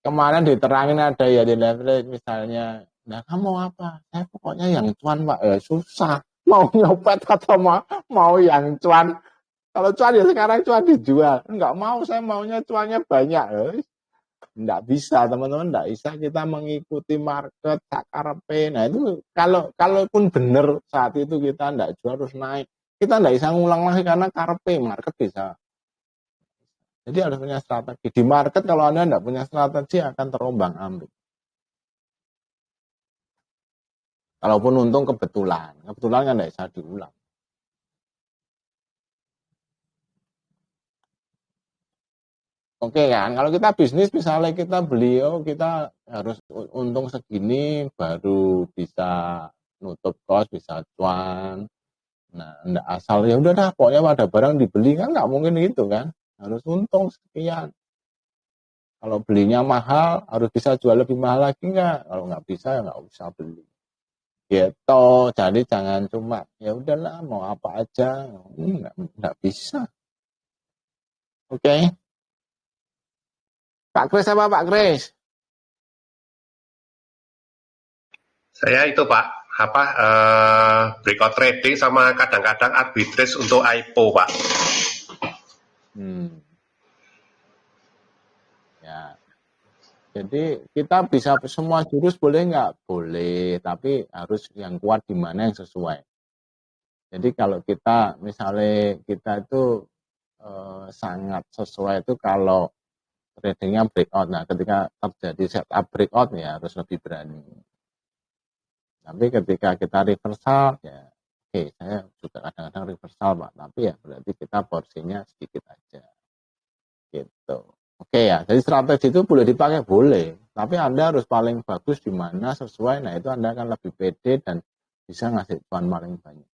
kemarin diterangin ada ya di leverage misalnya. Nah, kamu apa? Saya pokoknya yang cuan Pak. Susah. Mau nyopet atau mau yang cuan. Kalau cuan ya sekarang cuan dijual. Enggak mau, saya maunya cuannya banyak. Enggak bisa teman-teman, enggak bisa kita mengikuti market sakarepe. Nah itu kalaupun benar saat itu kita enggak jual harus naik, kita enggak bisa ngulang lagi karena karepe market bisa. Jadi harus punya strategi. Di market kalau Anda enggak punya strategi akan terombang-ambing. Kalaupun untung kebetulan kan enggak bisa diulang. Oke kan, kalau kita bisnis misalnya kita beli, kita harus untung segini baru bisa nutup kos, bisa cuan. Nah, enggak asal ya udah dah, pokoknya pada barang dibeli kan nggak mungkin gitu kan, harus untung sekian. Kalau belinya mahal, harus bisa jual lebih mahal lagi nggak? Kalau nggak bisa ya nggak usah beli. Gitu, jadi jangan cuma ya udahlah mau apa aja, nggak bisa. Oke. Pak Kris apa Pak Kris? Saya itu Pak, breakout trading sama kadang-kadang arbitrage untuk IPO Pak. Ya. Jadi kita bisa semua jurus boleh nggak? Boleh, tapi harus yang kuat di mana yang sesuai. Jadi kalau kita misalnya kita itu sangat sesuai itu kalau tradingnya breakout. Nah, ketika terjadi setup breakout ya harus lebih berani. Tapi ketika kita reversal ya saya juga kadang-kadang reversal Pak, tapi ya berarti kita porsinya sedikit aja. Gitu. Oke ya, jadi strategi itu boleh dipakai, boleh. Tapi Anda harus paling bagus di mana sesuai. Nah, itu Anda akan lebih pede dan bisa ngasih cuan paling banyak.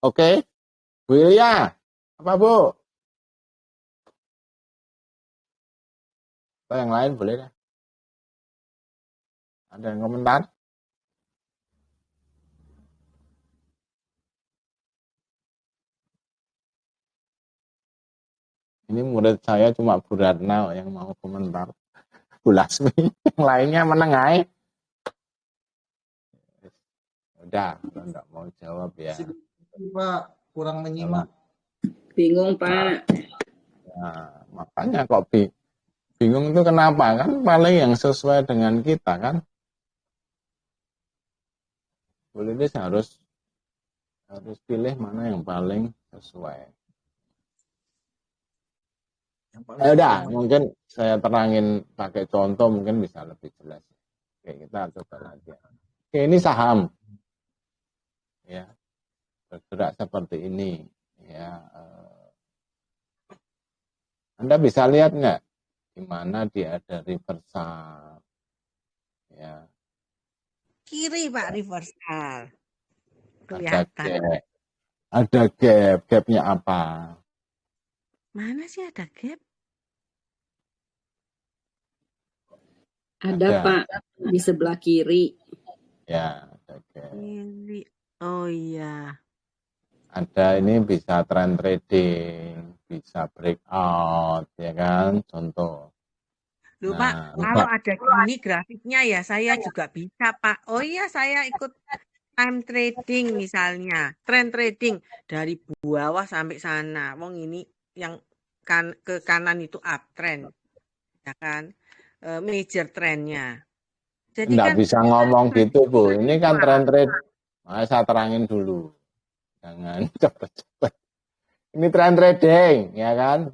Oke, Bu Ilya, apa Bu? Atau yang lain boleh deh. Ada yang komentar? Ini murid saya cuma Bu Ratna yang mau komentar. Bu Lasmi, yang lainnya menengai. Udah, kalau nggak mau jawab ya. Pak, kurang menyimak. Bingung, Pak. Nah, makanya kok bingung itu kenapa? Kan paling yang sesuai dengan kita kan. Politis harus pilih mana yang paling sesuai. Udah, mungkin saya terangin pakai contoh mungkin bisa lebih jelas. Oke, kita coba lagi. Oke, ini saham. Ya. Bergerak seperti ini. Ya. Anda bisa lihat nggak di mana dia ada reversal. Ya. Kiri Pak reversal. Ada Kelihatan. gap. Ada gap. Gapnya apa? Mana sih ada gap? Ada, Pak, di sebelah kiri. Ya, ada gap. Kiri. Oh iya. Ada ini bisa trend trading, bisa breakout, ya kan? Contoh. Loh Pak, kalau ada gini grafiknya ya saya juga bisa Pak. Oh iya saya ikut time trading misalnya. Trend trading dari bawah sampai sana. Wong ini yang ke kanan itu uptrend. Ya kan? Major trendnya. Jadi Nggak kan bisa ngomong gitu, Bu. Ini kan trend trade. Nah, saya terangin dulu. Jangan cepet-cepet. Ini trend trading, ya kan?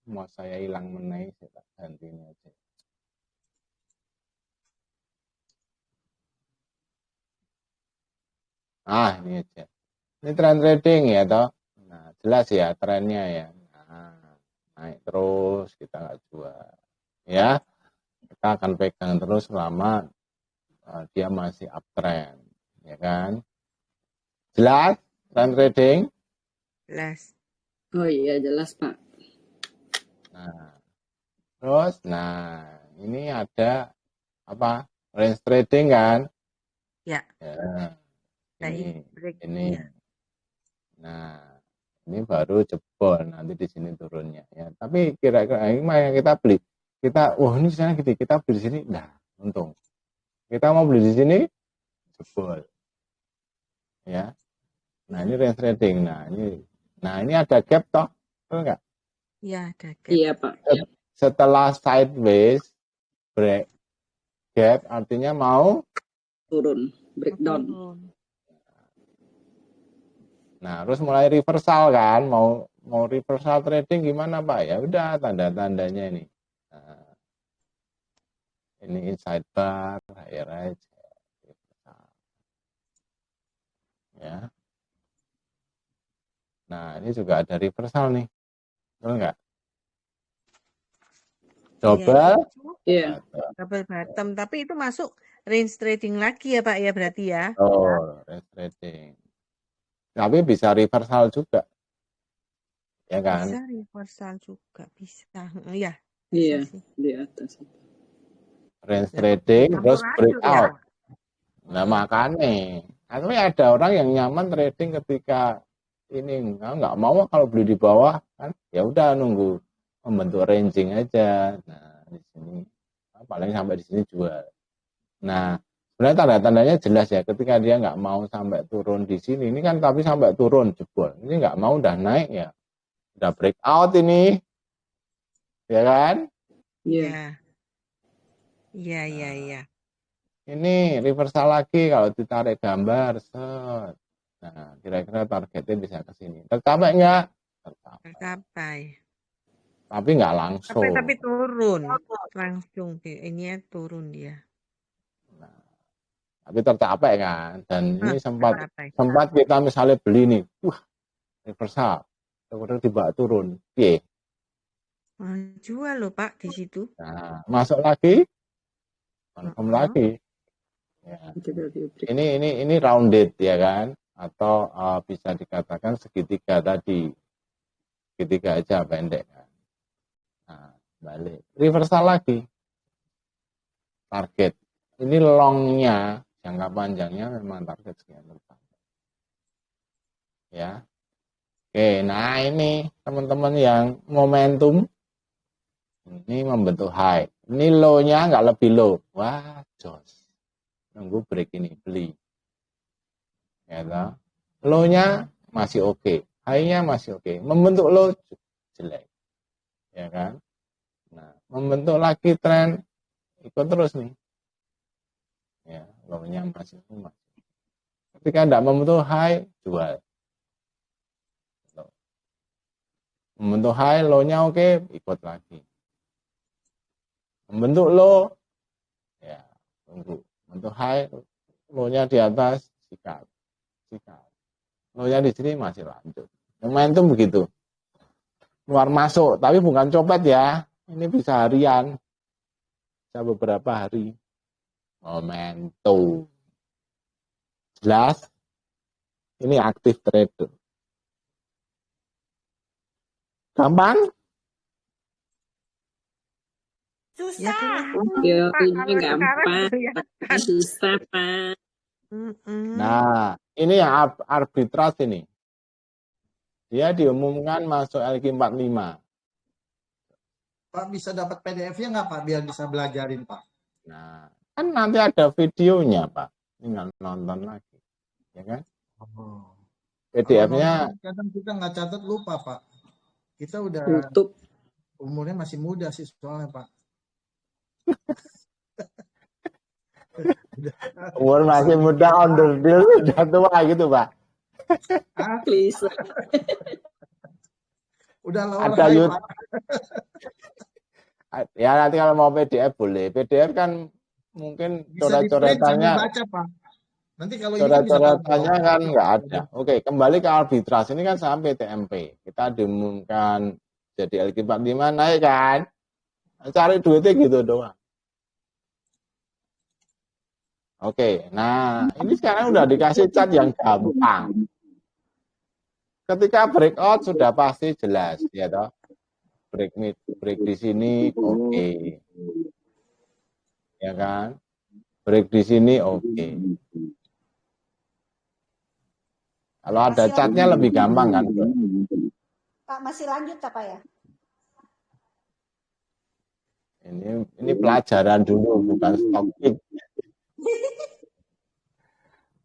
Mau saya hilang menaik, saya tak ganti ini aja. Ini aja. Ini trend trading ya, toh. Nah, jelas ya trennya ya. Nah, naik terus, kita nggak jual. Ya, kita akan pegang terus selama dia masih uptrend, ya kan? Jelas trend trading? jelas. Oh iya, jelas, Pak. Nah, terus, ini ada apa? Range trading kan? Ya. Ya, ini. Ya. Nah, ini baru jebol nanti di sini turunnya. Ya, tapi kira-kira ini yang kita beli, ini sana gitu, kita beli di sini, untung. Kita mau beli di sini, jebol. Ya. Nah, ini range trading. Nah, ini ada gap toh, betul nggak? Iya, ada gap. Iya, Pak. Setelah sideways, break gap, artinya mau turun, breakdown. Nah, terus mulai reversal kan, mau reversal trading gimana Pak? Ya udah tanda-tandanya ini. Nah, ini inside bar, higher edge, reversal. Ya. Nah, ini juga ada reversal nih. Betul nggak? Coba. Iya. Double bottom, tapi itu masuk range trading lagi ya Pak ya berarti ya? Oh, range trading. Tapi bisa reversal juga. Ya kan? Bisa reversal juga, bisa. Ya. Iya, di atas. Range trading terus breakout. Nah, makanya. Tapi ada orang yang nyaman trading ketika ini nggak mau kalau beli di bawah kan, ya udah nunggu membentuk ranging aja. Nah, di sini paling sampai di sini jual. Nah, sebenarnya tanda-tandanya jelas ya, ketika dia nggak mau sampai turun di sini, ini kan tapi sampai turun jebol. Ini nggak mau udah naik ya, udah breakout ini, ya kan? Iya. Iya. Ini reversal lagi kalau ditarik gambar, set. Nah, kira-kira targetnya bisa ke sini. Tercapai nggak? Tercapai. Tapi nggak langsung. Tapi turun. Langsung. Ini turun dia. Nah, tapi tercapai kan. Dan ini sempat kita misalnya beli nih. Reversal. Kemudian dibawa turun. Piye? Jual loh Pak di situ. Nah, masuk lagi, confirm lagi. Ya. Ini rounded ya kan? Atau bisa dikatakan segitiga tadi. Segitiga aja pendek kan. Nah, balik. Reversal lagi. Target. Ini longnya, jangka panjangnya memang target sekian berpanjang. Ya. Oke, nah ini teman-teman yang momentum ini membentuk high. Ini low-nya nggak lebih low. Wah, jos. Nunggu break ini, beli. Ya toh. Low-nya masih oke. High-nya masih oke. Membentuk low jelek. Ya kan? Nah, membentuk lagi tren ikut terus nih. Ya, low-nya masih oke. Ketika tidak membentuk high, jual. Membentuk high, low-nya oke, ikut lagi. Membentuk low, ya tunggu. Membentuk high, low-nya di atas, sikat. Low-nya di sini masih lanjut. Momentum begitu. Keluar masuk, tapi bukan copet ya. Ini bisa harian. Bisa beberapa hari. Momentum. Jelas? Ini aktif trader. Gampang? Susah. Ya, ini gampang. Susah, Pak. Nah, ini yang arbitrase ini. Dia diumumkan masuk LQ45. Pak bisa dapat PDF-nya nggak Pak biar bisa belajarin Pak? Nah, kan nanti ada videonya Pak. Tinggal nonton lagi, ya kan? Oh. PDF-nya Kadang kita nggak catat lupa Pak. Kita udah YouTube. Umurnya masih muda sih soalnya Pak. umur masih muda, on the deal sudah tua gitu Pak. Please. Udah lower Ada high, YouTube. Ya nanti kalau mau PDF boleh. PDF kan mungkin coret-coretannya. Baca Pak. Nanti kalau coret-coretannya kan nggak ada. Oke, kembali ke arbitrase ini kan sampai TMP. Kita diumumkan jadi LQ45 naik kan. Cari duitnya gitu doang. Oke, nah ini sekarang udah dikasih chart yang gampang. Ketika breakout sudah pasti jelas, ya toh. Break di sini, oke. Ya kan? Break di sini, oke. Kalau ada chartnya lebih gampang kan? Pak masih lanjut apa ya? Ini pelajaran dulu, bukan stock pick.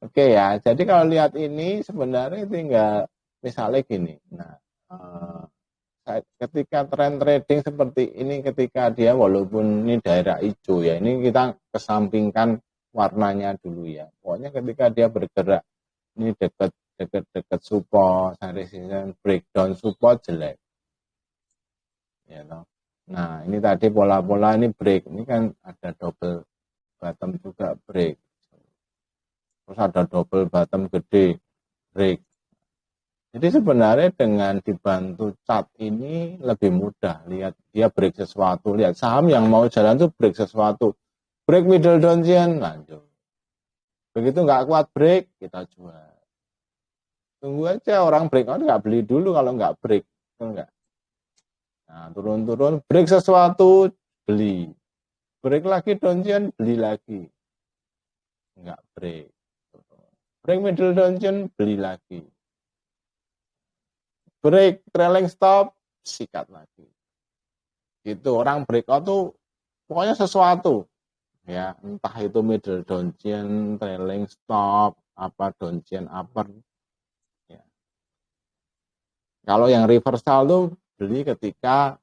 Oke ya, jadi kalau lihat ini sebenarnya tinggal misalnya gini. Nah, ketika tren trading seperti ini, ketika dia walaupun ini daerah hijau ya, ini kita kesampingkan warnanya dulu ya. Pokoknya ketika dia bergerak ini dekat support, resistance, breakdown support jelek. Ya toh. Nah, ini tadi pola-pola ini break, ini kan ada double bottom juga break. Terus ada double bottom gede, break. Jadi sebenarnya dengan dibantu chart ini lebih mudah. Lihat dia break sesuatu. Lihat saham yang mau jalan tuh break sesuatu. Break middle downtrend, lanjut. Begitu nggak kuat break, kita jual. Tunggu aja orang breakout nggak beli dulu kalau nggak break. Enggak. Nah, turun-turun, break sesuatu, beli. Break lagi downtrend, beli lagi. Enggak break. Break middle downtrend, beli lagi. Break trailing stop, sikat lagi. Itu orang breakout tuh pokoknya sesuatu. Ya, entah itu middle downtrend, trailing stop, apa downtrend upper. Ya. Kalau yang reversal tuh beli ketika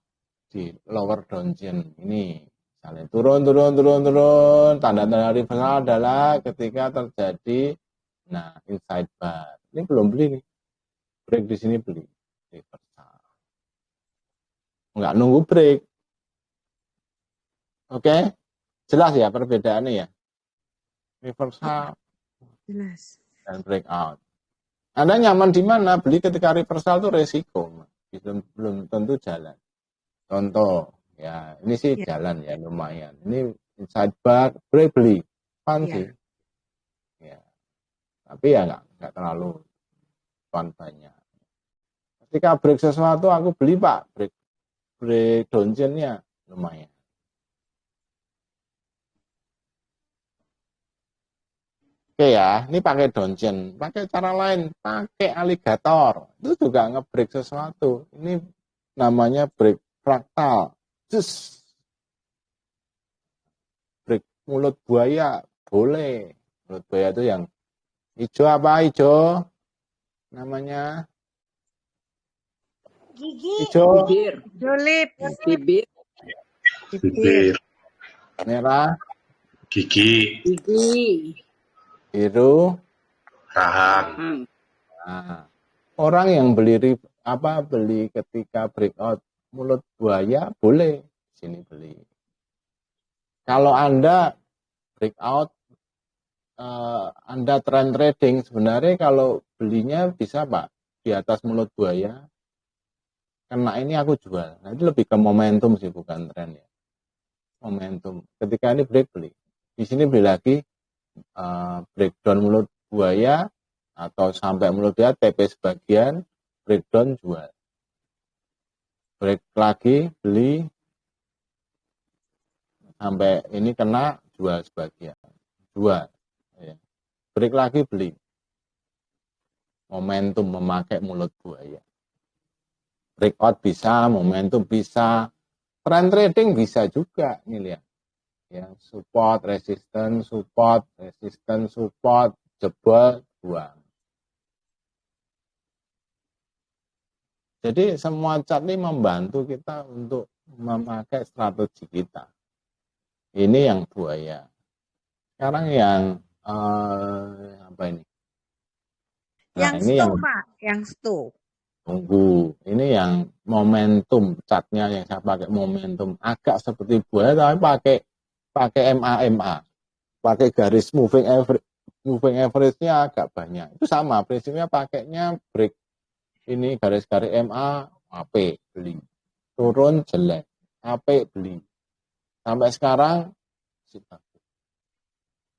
di lower downtrend ini. Misalnya turun. Tanda-tanda reversal adalah ketika terjadi inside bar. Ini belum beli nih. Break di sini beli. Reversal. Enggak nunggu break. Oke? Jelas ya perbedaannya ya? Reversal jelas. Dan breakout. Anda nyaman di mana? Beli ketika reversal itu resiko. belum tentu jalan. Contoh, ya ini sih Ya. jalan ya lumayan. Ini inside bar, beli, fun Iya. sih. Ya, tapi ya nggak terlalu fun banyak. Ketika break sesuatu aku beli Pak, break donjennya lumayan. Oke ya, ini pakai donjen, pakai cara lain, pakai aligator, itu juga ngebreak sesuatu. Ini namanya break fraktal, just break mulut buaya, boleh. Mulut buaya itu yang hijau apa hijau? Namanya Gigi. hijau, Bibir. Julip. Bibir. Bibir, merah, gigi, Gigi. biru. rahang. Rahang. Nah, orang yang beli ketika breakout mulut buaya boleh sini beli. Kalau Anda breakout Anda trend trading, sebenarnya kalau belinya bisa Pak di atas mulut buaya, kena ini aku jual. Nah itu lebih ke momentum sih, bukan tren ya. Momentum. Ketika ini break beli. Di sini beli lagi breakdown mulut buaya atau sampai mulut buaya TP sebagian, breakdown jual. Break lagi beli sampai ini kena jual sebagian. Jual. Ya. Break lagi beli. Momentum memakai mulut buaya. Breakout bisa, momentum bisa, trend trading bisa juga. Ini lihat. Ya, support, resistance, jebol, buang. Jadi semua chart ini membantu kita untuk memakai strategi kita. Ini yang buaya. Sekarang yang apa ini? Nah, Yang ini stu, yang Pak. Yang stu. tunggu. Ini yang momentum, chartnya yang saya pakai momentum. Agak seperti buaya tapi pakai MA. Pakai garis moving average-nya agak banyak. Itu sama, prinsipnya pakainya break ini garis-garis MA, AP beli. Turun jelek, AP beli. Sampai sekarang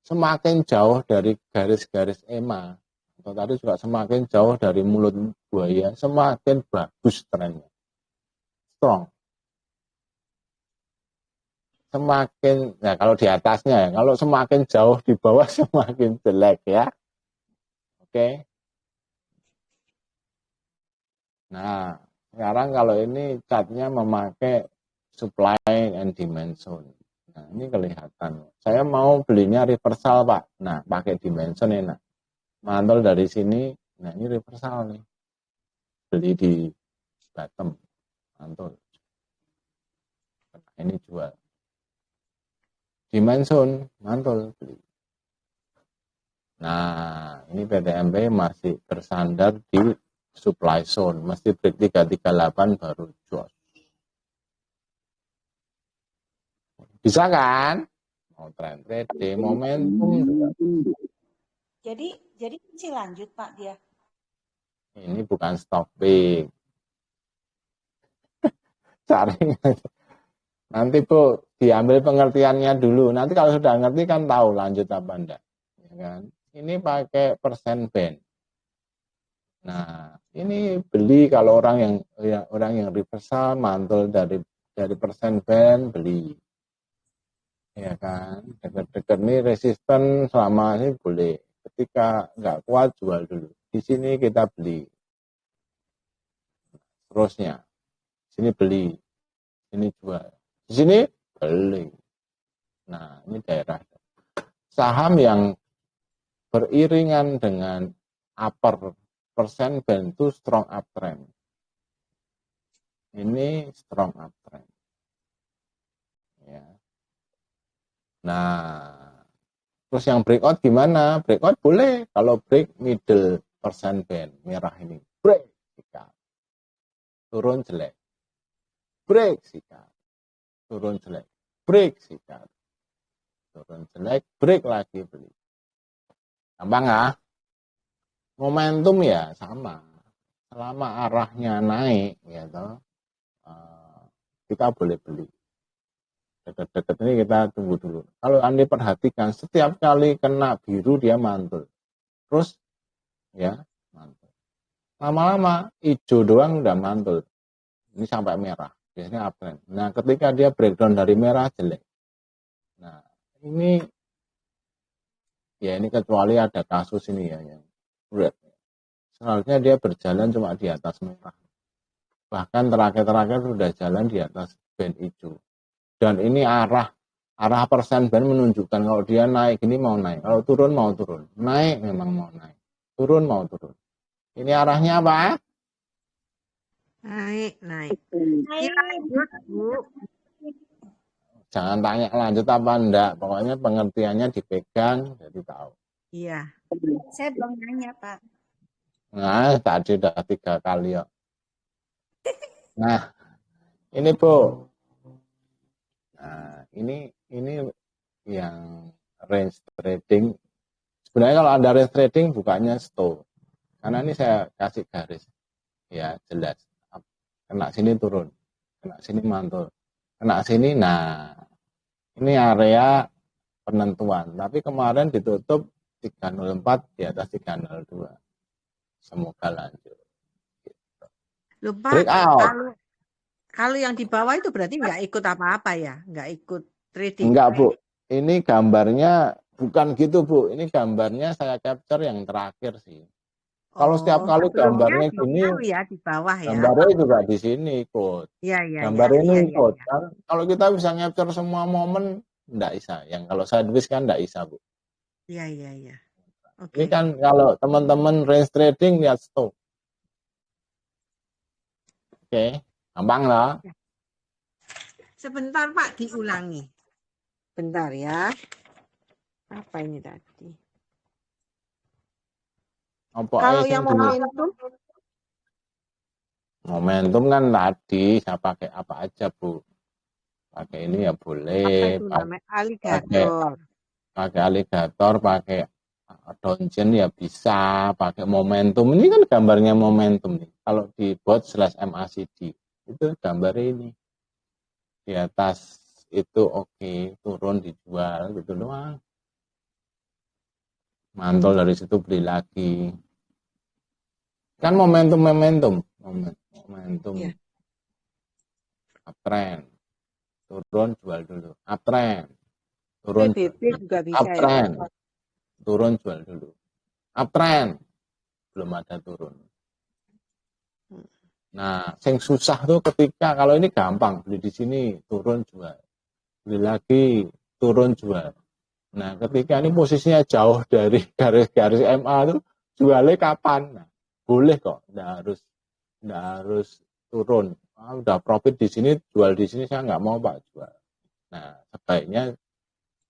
semakin jauh dari garis-garis EMA, atau tadi juga semakin jauh dari mulut buaya, semakin bagus trennya. Strong. Semakin, ya kalau di atasnya ya, kalau semakin jauh di bawah semakin jelek ya. Oke. Nah, sekarang kalau ini chartnya memakai supply and demand zone. Nah, ini kelihatan. Saya mau belinya reversal, Pak. Nah, pakai dimension enak. Mantul dari sini, nah ini reversal nih. Beli di bottom, mantul. Nah, ini jual. Dimension, mantul beli. Nah, ini PTMP masih bersandar di supply zone, mesti break 338 baru jual. Bisa kan? Mau trend trading, momentum. Jadi masih lanjut Pak dia. Ini bukan stop pick. Saring. Nanti Bu diambil pengertiannya dulu. Nanti kalau sudah ngerti kan tahu lanjut apa enggak. Ya kan? Ini pakai persen band. Nah, ini beli kalau orang yang reversal mantul dari persen band beli. Ya kan, dekat-dekat ini resisten selama ini boleh. Ketika nggak kuat jual dulu. Di sini kita beli. Terusnya, sini beli, sini jual. Di sini beli. Nah, ini daerah saham yang beriringan dengan upper persen band itu strong uptrend. Ini strong uptrend. Ya. Nah, terus yang breakout gimana? Breakout boleh kalau break middle percent band merah ini. Break sikat. Turun jelek. Break sikat. Turun jelek. Break sikat. Turun jelek, break lagi beli. Gampang ya? Momentum ya sama. selama arahnya naik, gitu, kita boleh beli. Dekat-dekat ini kita tunggu dulu. Kalau Anda perhatikan, setiap kali kena biru dia mantul. Terus, ya, mantul. Lama-lama, hijau doang udah mantul. Ini sampai merah. Biasanya uptrend. Nah, ketika dia breakdown dari merah, jelek. Nah, ini, ya ini kecuali ada kasus ini ya, yang red. Seharusnya dia berjalan cuma di atas merah. Bahkan terakhir-terakhir sudah jalan di atas band hijau. Dan ini arah persen band menunjukkan kalau dia naik ini mau naik, kalau turun mau turun, naik memang mau naik, turun mau turun. Ini arahnya apa? Naik. Kita lanjut, Bu. Jangan tanya lanjut apa enggak, pokoknya pengertiannya dipegang jadi tahu. Iya. Saya belum nanya, Pak. Nah, tadi udah 3 kali ya. Nah, ini Bu. Nah, ini yang range trading. Sebenarnya kalau Anda range trading bukannya stop. Karena ini saya kasih garis. Ya, jelas. Kena sini turun. Kena sini mantul. Kena sini, nah. Ini area penentuan. Tapi kemarin ditutup 304 di atas 302. Semoga lanjut. Lupa, kalau yang di bawah itu berarti nggak ikut apa-apa ya? Nggak ikut trading? Enggak, Bu. Ini gambarnya bukan gitu, Bu. Ini gambarnya saya capture yang terakhir sih. Kalau setiap kali gambarnya gini, ya, di bawah ya. gambarnya juga di sini ikut. Iya. Gambar ini ikut. Kan kalau kita bisa capture semua momen, enggak bisa. Yang kalau sideways kan enggak bisa, Bu. Iya. Okay. Ini kan kalau teman-teman range trading lihat stop. Oke. Gampang lah. Sebentar Pak, diulangi. Bentar ya. Apa ini tadi? Kalau yang momentum kan tadi saya pakai apa aja, Bu. Pakai ini ya boleh. Aligator. Pakai aligator, pakai downchain ya bisa. Pakai momentum. Ini kan gambarnya momentum nih. Kalau di bot/MACD. Itu gambar ini di atas itu oke, turun dijual gitu doang, mantul dari situ beli lagi, kan momentum yeah. Uptrend turun jual dulu, uptrend turun juga bisa uptrend ya? Turun jual dulu, uptrend belum ada turun. Nah, yang susah tuh ketika kalau ini gampang, beli di sini turun jual, beli lagi turun jual. Nah, ketika ini posisinya jauh dari garis-garis MA tuh jualnya kapan? Nah, boleh kok, nggak harus turun. Udah profit di sini, jual di sini saya nggak mau Pak jual. Nah, sebaiknya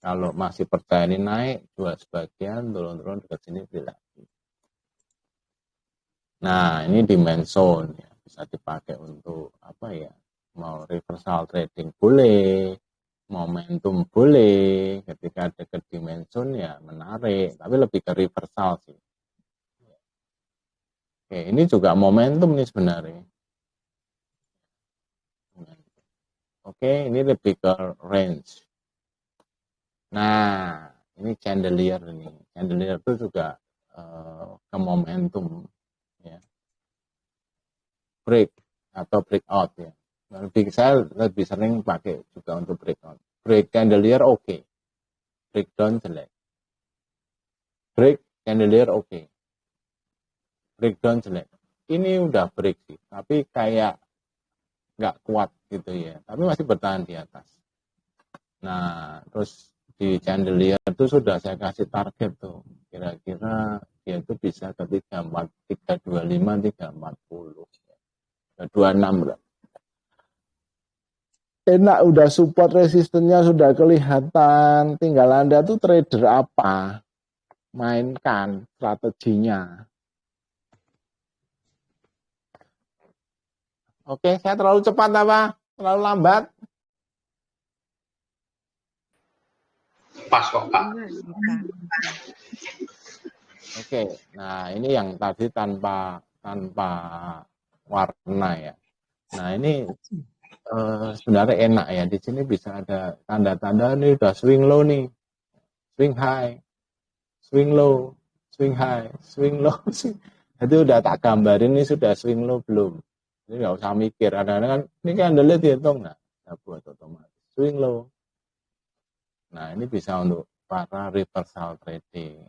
kalau masih percaya ini naik, jual sebagian, turun-turun dekat sini beli lagi. Nah, ini demand zone ya. Bisa dipakai untuk apa ya, mau reversal trading boleh, momentum boleh, ketika dekat dimension ya menarik, tapi lebih ke reversal sih. Oke, ini juga momentum nih sebenarnya. Oke, ini lebih ke range. Nah, ini chandelier ini. Chandelier itu juga ke momentum ya. Break atau breakout ya. Saya lebih sering pakai juga untuk breakout. Break chandelier oke. Breakdown jelek. Break chandelier oke. Breakdown jelek. Ini udah break sih, tapi kayak nggak kuat gitu ya. Tapi masih bertahan di atas. Nah, terus di chandelier itu sudah saya kasih target tuh. Kira-kira dia itu bisa ke 325, 340. 26 lah. Enak, udah support resistennya sudah kelihatan. Tinggal Anda tuh trader apa? Mainkan strateginya. Oke, saya terlalu cepat apa? Terlalu lambat? Pas kok, Pak. Oke, nah ini yang tadi tanpa tanpa warna ya. Nah ini sebenarnya enak ya, di sini bisa ada tanda-tanda nih udah swing low nih, swing high, swing low, swing high, swing low. Itu udah tak gambarin ini sudah swing low belum. Ini nggak usah mikir, kadang-kadang kan ini candle dihitung nggak, saya buat otomatis swing low. Nah ini bisa untuk para reversal trading.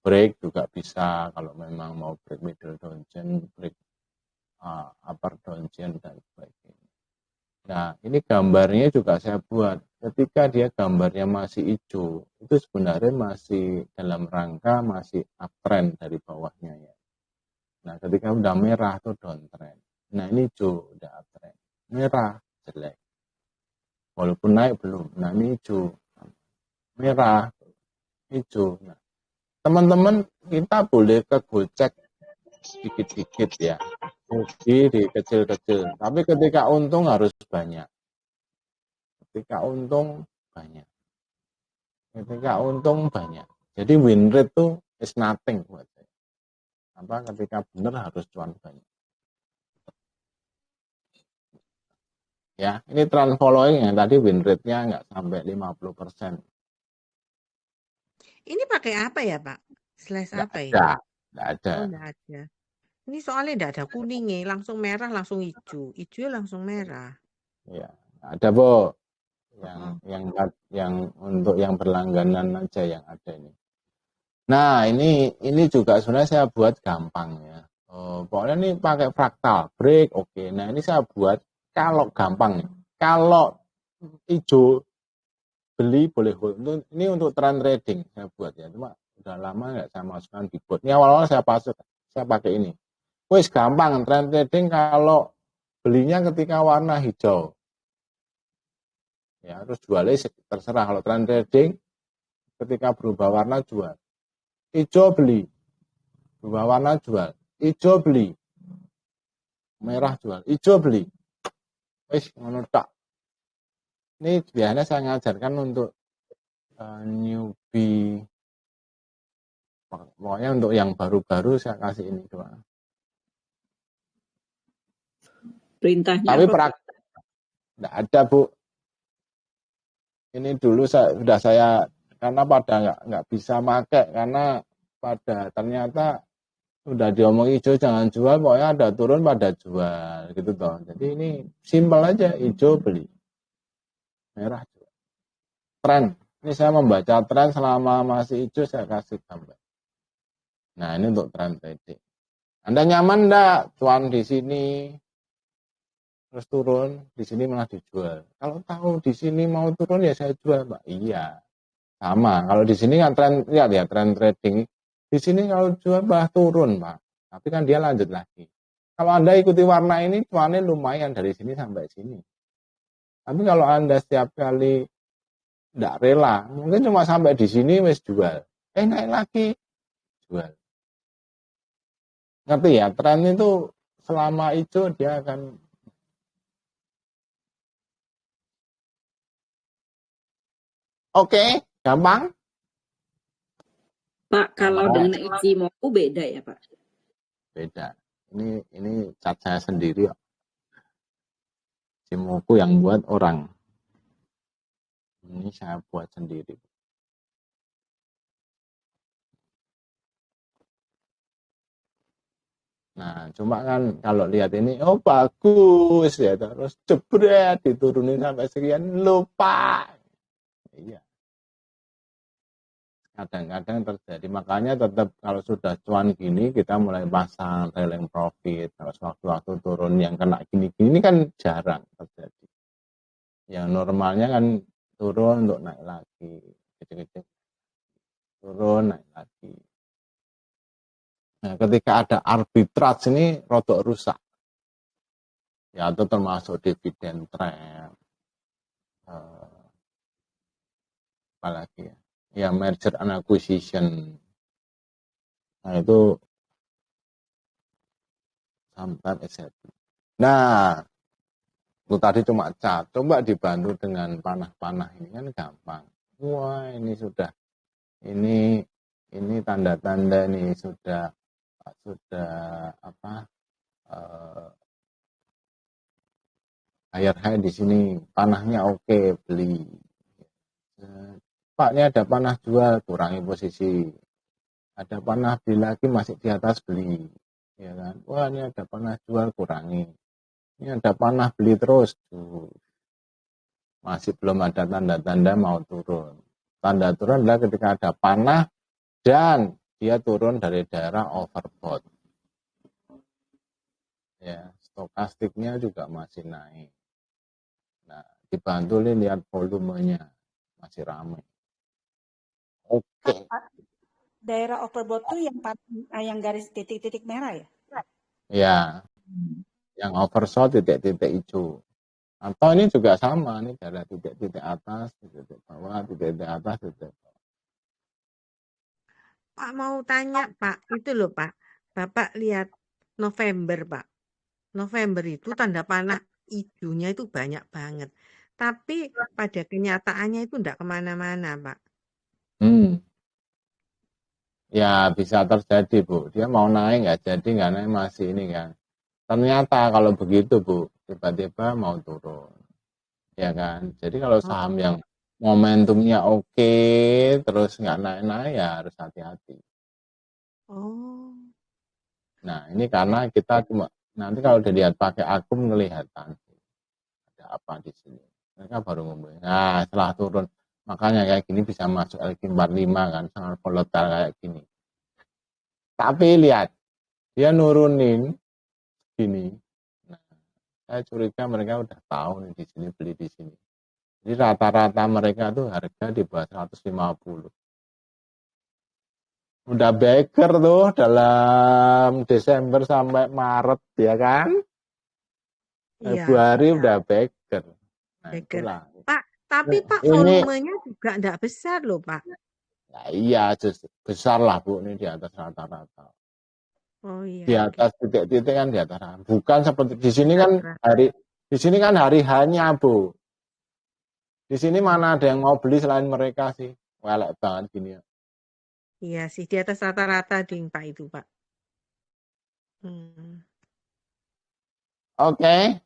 Break juga bisa kalau memang mau break middle downtrend, break upper downtrend dan sebagainya. Nah ini gambarnya juga saya buat. Ketika dia gambarnya masih hijau, itu sebenarnya masih dalam rangka masih uptrend dari bawahnya ya. Nah ketika udah merah tuh downtrend. Nah ini hijau udah uptrend. Merah jelek. Walaupun naik belum. Nah ini hijau. Merah. Hijau. Nah, teman-teman kita boleh kegocek sedikit-sedikit ya. Rugi di kecil-kecil. Tapi ketika untung harus banyak. Ketika untung banyak. Ketika untung banyak. Jadi win rate tuh is nothing buat saya. Apa ketika benar harus cuan banyak. Ya, ini trend following yang tadi win rate-nya nggak sampai 50%. Ini pakai apa ya, Pak? Slash Nggak apa ini? ada, nggak ada. Oh, enggak ada. Ini soalnya enggak ada kuningnya, langsung merah, langsung hijau. Hijau langsung merah. Ya, ada Bu. Yang untuk yang berlangganan aja yang ada ini. Nah, ini juga sebenarnya saya buat gampang ya. Pokoknya ini pakai fraktal, break, oke. Nah, ini saya buat kalau gampang nih. Kalau hijau beli boleh hold. Ini untuk trend trading saya buat ya. Cuma udah lama nggak saya masukkan di bot. Ini awal-awal saya pakai ini. Wes gampang trend trading kalau belinya ketika warna hijau. Ya, terus jualnya terserah. Kalau trend trading ketika berubah warna jual. Hijau beli. Berubah warna jual. Hijau beli. Merah jual. Hijau beli. Wes ngono tak. Ini biasanya saya ngajarkan untuk newbie. Pokoknya untuk yang baru-baru saya kasih ini doang. Perintahnya Tapi apa? enggak ada, Bu. Ini dulu sudah saya karena pada nggak bisa pakai karena pada ternyata udah diomong hijau jangan jual, pokoknya ada turun pada jual gitu toh. Jadi ini simpel aja, hijau beli, merah jual. Tren, ini saya membaca tren selama masih hijau saya kasih gambar. Nah ini untuk tren trading. Anda nyaman enggak cuan di sini? Terus turun, di sini malah dijual. Kalau tahu di sini mau turun ya saya jual, Pak. Iya. Sama. Kalau di sini kan tren, lihat ya tren trading. Di sini kalau jual malah turun, Pak. Tapi kan dia lanjut lagi. Kalau Anda ikuti warna ini, cuannya lumayan dari sini sampai sini. Tapi kalau Anda setiap kali tidak rela, mungkin cuma sampai di sini wes jual. Naik lagi, jual. Ngerti ya, tren itu selama hijau dia akan Oke, gampang. Pak, kalau dengan Ichimoku beda ya, Pak? Beda. Ini cat saya sendiri. Ichimoku yang buat orang. Ini saya buat sendiri. Nah, cuma kan kalau lihat ini, oh bagus ya, terus jebret diturunin sampai sekian, lupa. Iya. Kadang-kadang terjadi, makanya tetap kalau sudah cuan gini kita mulai pasang trailing profit. Kalau sewaktu-waktu turun yang kena gini-gini kan jarang terjadi. Yang normalnya kan turun untuk naik lagi, kecil-kecil turun naik lagi. Nah, ketika ada arbitrage ini rodok rusak. Ya itu termasuk dividend trap. Apalagi ya. Ya merger and acquisition. Nah itu sometimes exactly. Nah, itu tadi cuma cat. Coba dibantu dengan panah-panah ini kan gampang. Wah ini sudah, ini tanda-tanda ini sudah sudah hire high di sini, panahnya oke, beli. Pak, ini ada panah jual, kurangi posisi. Ada panah beli lagi, masih di atas, beli. Ya kan? Wah, ini ada panah jual, kurangi. Ini ada panah beli terus. Masih belum ada tanda-tanda mau turun. Tanda turun adalah ketika ada panah dan dia turun dari daerah overbought. Ya, stokastiknya juga masih naik. Nah, dibantu lihat volumenya masih ramai. Oke. Daerah overbought tuh yang garis titik-titik merah ya? Ya, yang oversold titik-titik hijau. Atau ini juga sama, ini daerah titik-titik atas, titik bawah, titik-titik atas, titik bawah. Pak mau tanya Pak, itu loh Pak, Bapak lihat November Pak. November itu tanda panah hijaunya itu banyak banget. Tapi pada kenyataannya itu enggak kemana-mana Pak. Ya bisa terjadi Bu, dia mau naik nggak jadi, nggak naik masih ini kan. Ternyata kalau begitu Bu, tiba-tiba mau turun. Ya kan, jadi kalau saham yang momentumnya oke, terus nggak naik-naik ya harus hati-hati. Nah ini karena kita cuma, nanti kalau dilihat pakai akum kelihatan ada apa di sini. Mereka baru ngomong, nah setelah turun, makanya kayak gini bisa masuk LQ45 kan, sangat volatile kayak gini. Tapi lihat, dia nurunin gini. Nah, saya curiga mereka udah tahu nih di sini, beli di sini. Jadi rata-rata mereka tuh harga di bawah 150. Udah baker tuh dalam Desember sampai Maret ya kan? Februari udah baker. Nah, itulah. Pak, tapi Pak volumenya juga enggak besar loh Pak. Nah, iya, besar lah Bu, ini di atas rata-rata. Oh iya. Di atas titik-titik kan di atas rata. Bukan seperti di sini kan hari hanya Bu. Di sini mana ada yang mau beli selain mereka sih? Welek banget gini ya. Iya sih, di atas rata-rata ding Pak itu Pak. Oke.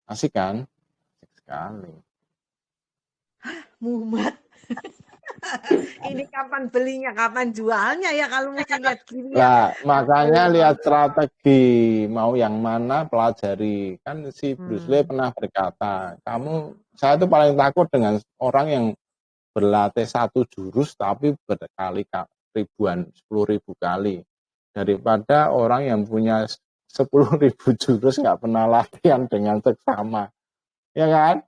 Asik kan? Asik sekali. Mumet. Ini kapan belinya, kapan jualnya ya kalau mesti lihat gini ya. Nah, makanya lihat strategi, mau yang mana pelajari. Kan si Bruce Lee pernah berkata, saya tuh paling takut dengan orang yang berlatih satu jurus tapi berkali ribuan, 10.000 kali. Daripada orang yang punya 10.000 jurus nggak pernah latihan dengan seksama. Ya kan?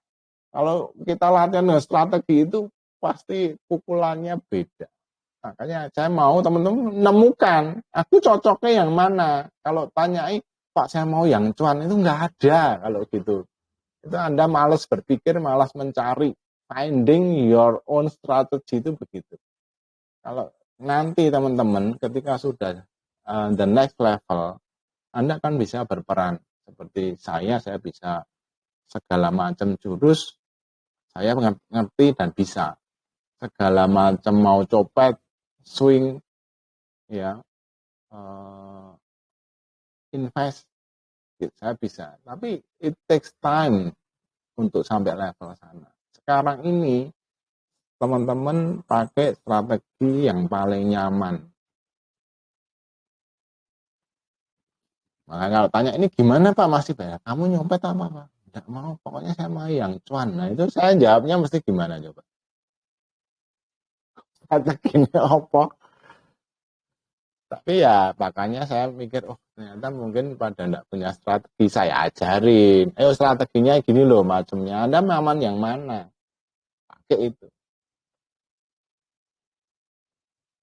Kalau kita latihan dengan strategi itu pasti pukulannya beda. Makanya saya mau teman-teman menemukan, aku cocoknya yang mana. Kalau tanyai, Pak saya mau yang cuan, itu nggak ada kalau gitu. Itu Anda malas berpikir, malas mencari. Finding your own strategy itu begitu. Kalau nanti teman-teman ketika sudah the next level, Anda kan bisa berperan. Seperti saya bisa segala macam jurus, saya ngerti dan bisa. Segala macam mau copet, swing, ya, invest, saya bisa. Tapi it takes time untuk sampai level sana. Sekarang ini teman-teman pakai strategi yang paling nyaman. Maka kalau tanya ini gimana Pak masih bayar? Kamu nyopet apa Pak? Tidak mau, pokoknya saya mau yang cuan. Nah itu saya jawabnya mesti gimana coba? Strateginya apa? Tapi ya makanya saya mikir, oh ternyata mungkin pada tidak punya strategi, saya ajarin. Ayo strateginya gini loh macamnya. Anda aman yang mana? Pakai itu.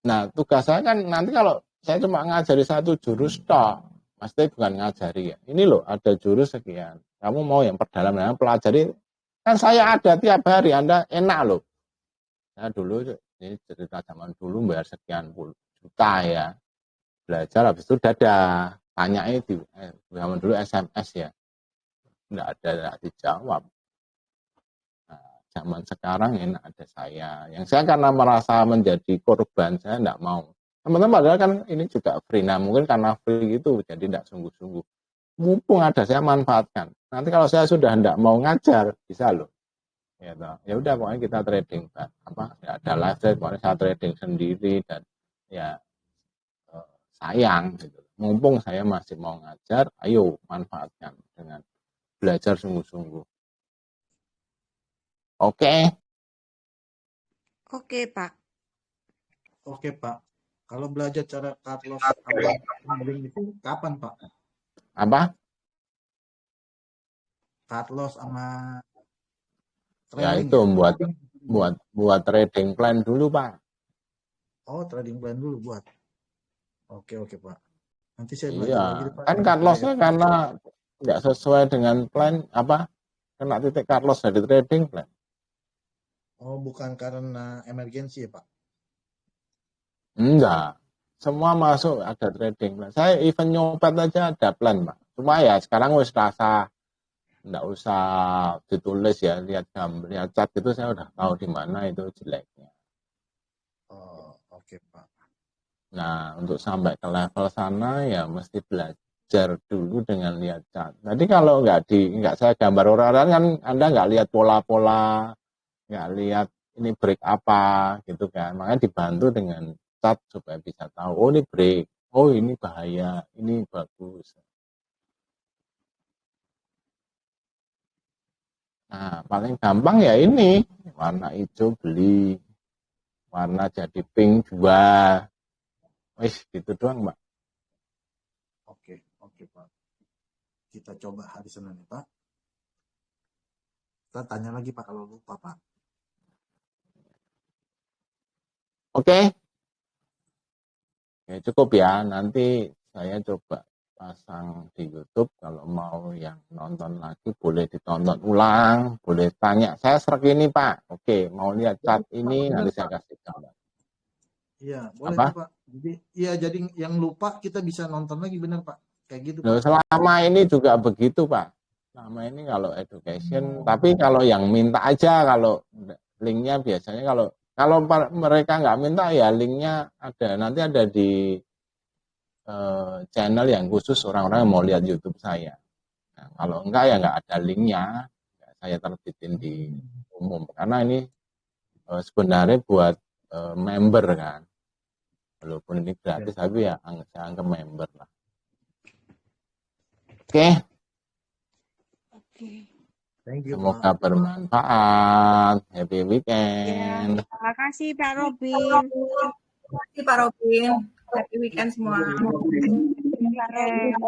Nah tugas saya kan nanti kalau saya cuma ngajari satu jurus toh, pasti bukan ngajari ya. Ini loh ada jurus sekian. Kamu mau yang perdalam dan pelajari. Kan saya ada tiap hari, Anda enak loh. Saya dulu, ini cerita zaman dulu bayar sekian puluh juta ya. Belajar habis itu dadah. Tanyanya di zaman dulu SMS ya. Enggak ada, enggak dijawab. Nah, zaman sekarang enak ada saya. Yang saya karena merasa menjadi korban, saya enggak mau. Teman-teman padahal kan ini juga free. Nah mungkin karena free itu jadi enggak sungguh-sungguh. Mumpung ada saya manfaatkan. Nanti kalau saya sudah enggak mau ngajar, bisa loh. Ya udah pokoknya kita trading ya ada live trade, pokoknya saya trading sendiri dan ya sayang gitu. Mumpung saya masih mau ngajar, ayo manfaatkan dengan belajar sungguh-sungguh. Oke. Oke, Pak. Oke, Pak. Kalau belajar cara cut loss sama trading itu kapan, Pak? Apa? Cut loss sama Ya trading itu buat trading plan dulu, Pak. Oh, trading plan dulu buat. Oke, Pak. Nanti saya belajar Iya, lagi, Pak. kan cut loss-nya karena nggak sesuai dengan plan kena titik cut loss dari trading plan. Oh, bukan karena emergensi ya, Pak? Enggak. Semua masuk ada trading plan. Saya even nyopet aja ada plan, Pak. Cuma ya sekarang wis rasa enggak usah ditulis ya, lihat cat itu saya udah tahu di mana itu jeleknya. Oh, oke, Pak. Nah, untuk sampai ke level sana ya mesti belajar dulu dengan lihat cat. Tadi kalau nggak saya gambar orang-orang kan Anda nggak lihat pola-pola, nggak lihat ini break apa gitu kan. Makanya dibantu dengan cat supaya bisa tahu, oh ini break, oh ini bahaya, ini bagus. Nah, paling gampang ya ini, warna hijau beli, warna jadi pink jual. Wis gitu doang, Mbak. Oke, Pak. Kita coba hari Senin, Pak. Kita tanya lagi, Pak, kalau lupa, Pak. Oke. Ya, cukup ya. Nanti saya coba pasang di YouTube. Kalau mau yang nonton lagi boleh ditonton ulang, boleh tanya. Saya serak ini, Pak. Oke, mau lihat cat ini nanti saya kasih gambar. Iya, boleh tuh, Pak. Jadi yang lupa kita bisa nonton lagi, benar, Pak? Kayak gitu, Pak. Selama ini juga begitu, Pak. Selama ini kalau education, tapi kalau yang minta aja, kalau linknya biasanya kalau mereka nggak minta ya linknya ada, nanti ada di channel yang khusus orang-orang yang mau lihat YouTube saya. Nah, kalau enggak ya nggak ada linknya, saya terbitin di umum karena ini sebenarnya buat member kan, walaupun ini gratis tapi ya saya anggap member lah. Oke. Thank you, Semoga Pak. bermanfaat. Happy weekend. Ya, terima kasih Pak Robin. Terima kasih Pak Robin. Happy weekend semua. Happy weekend.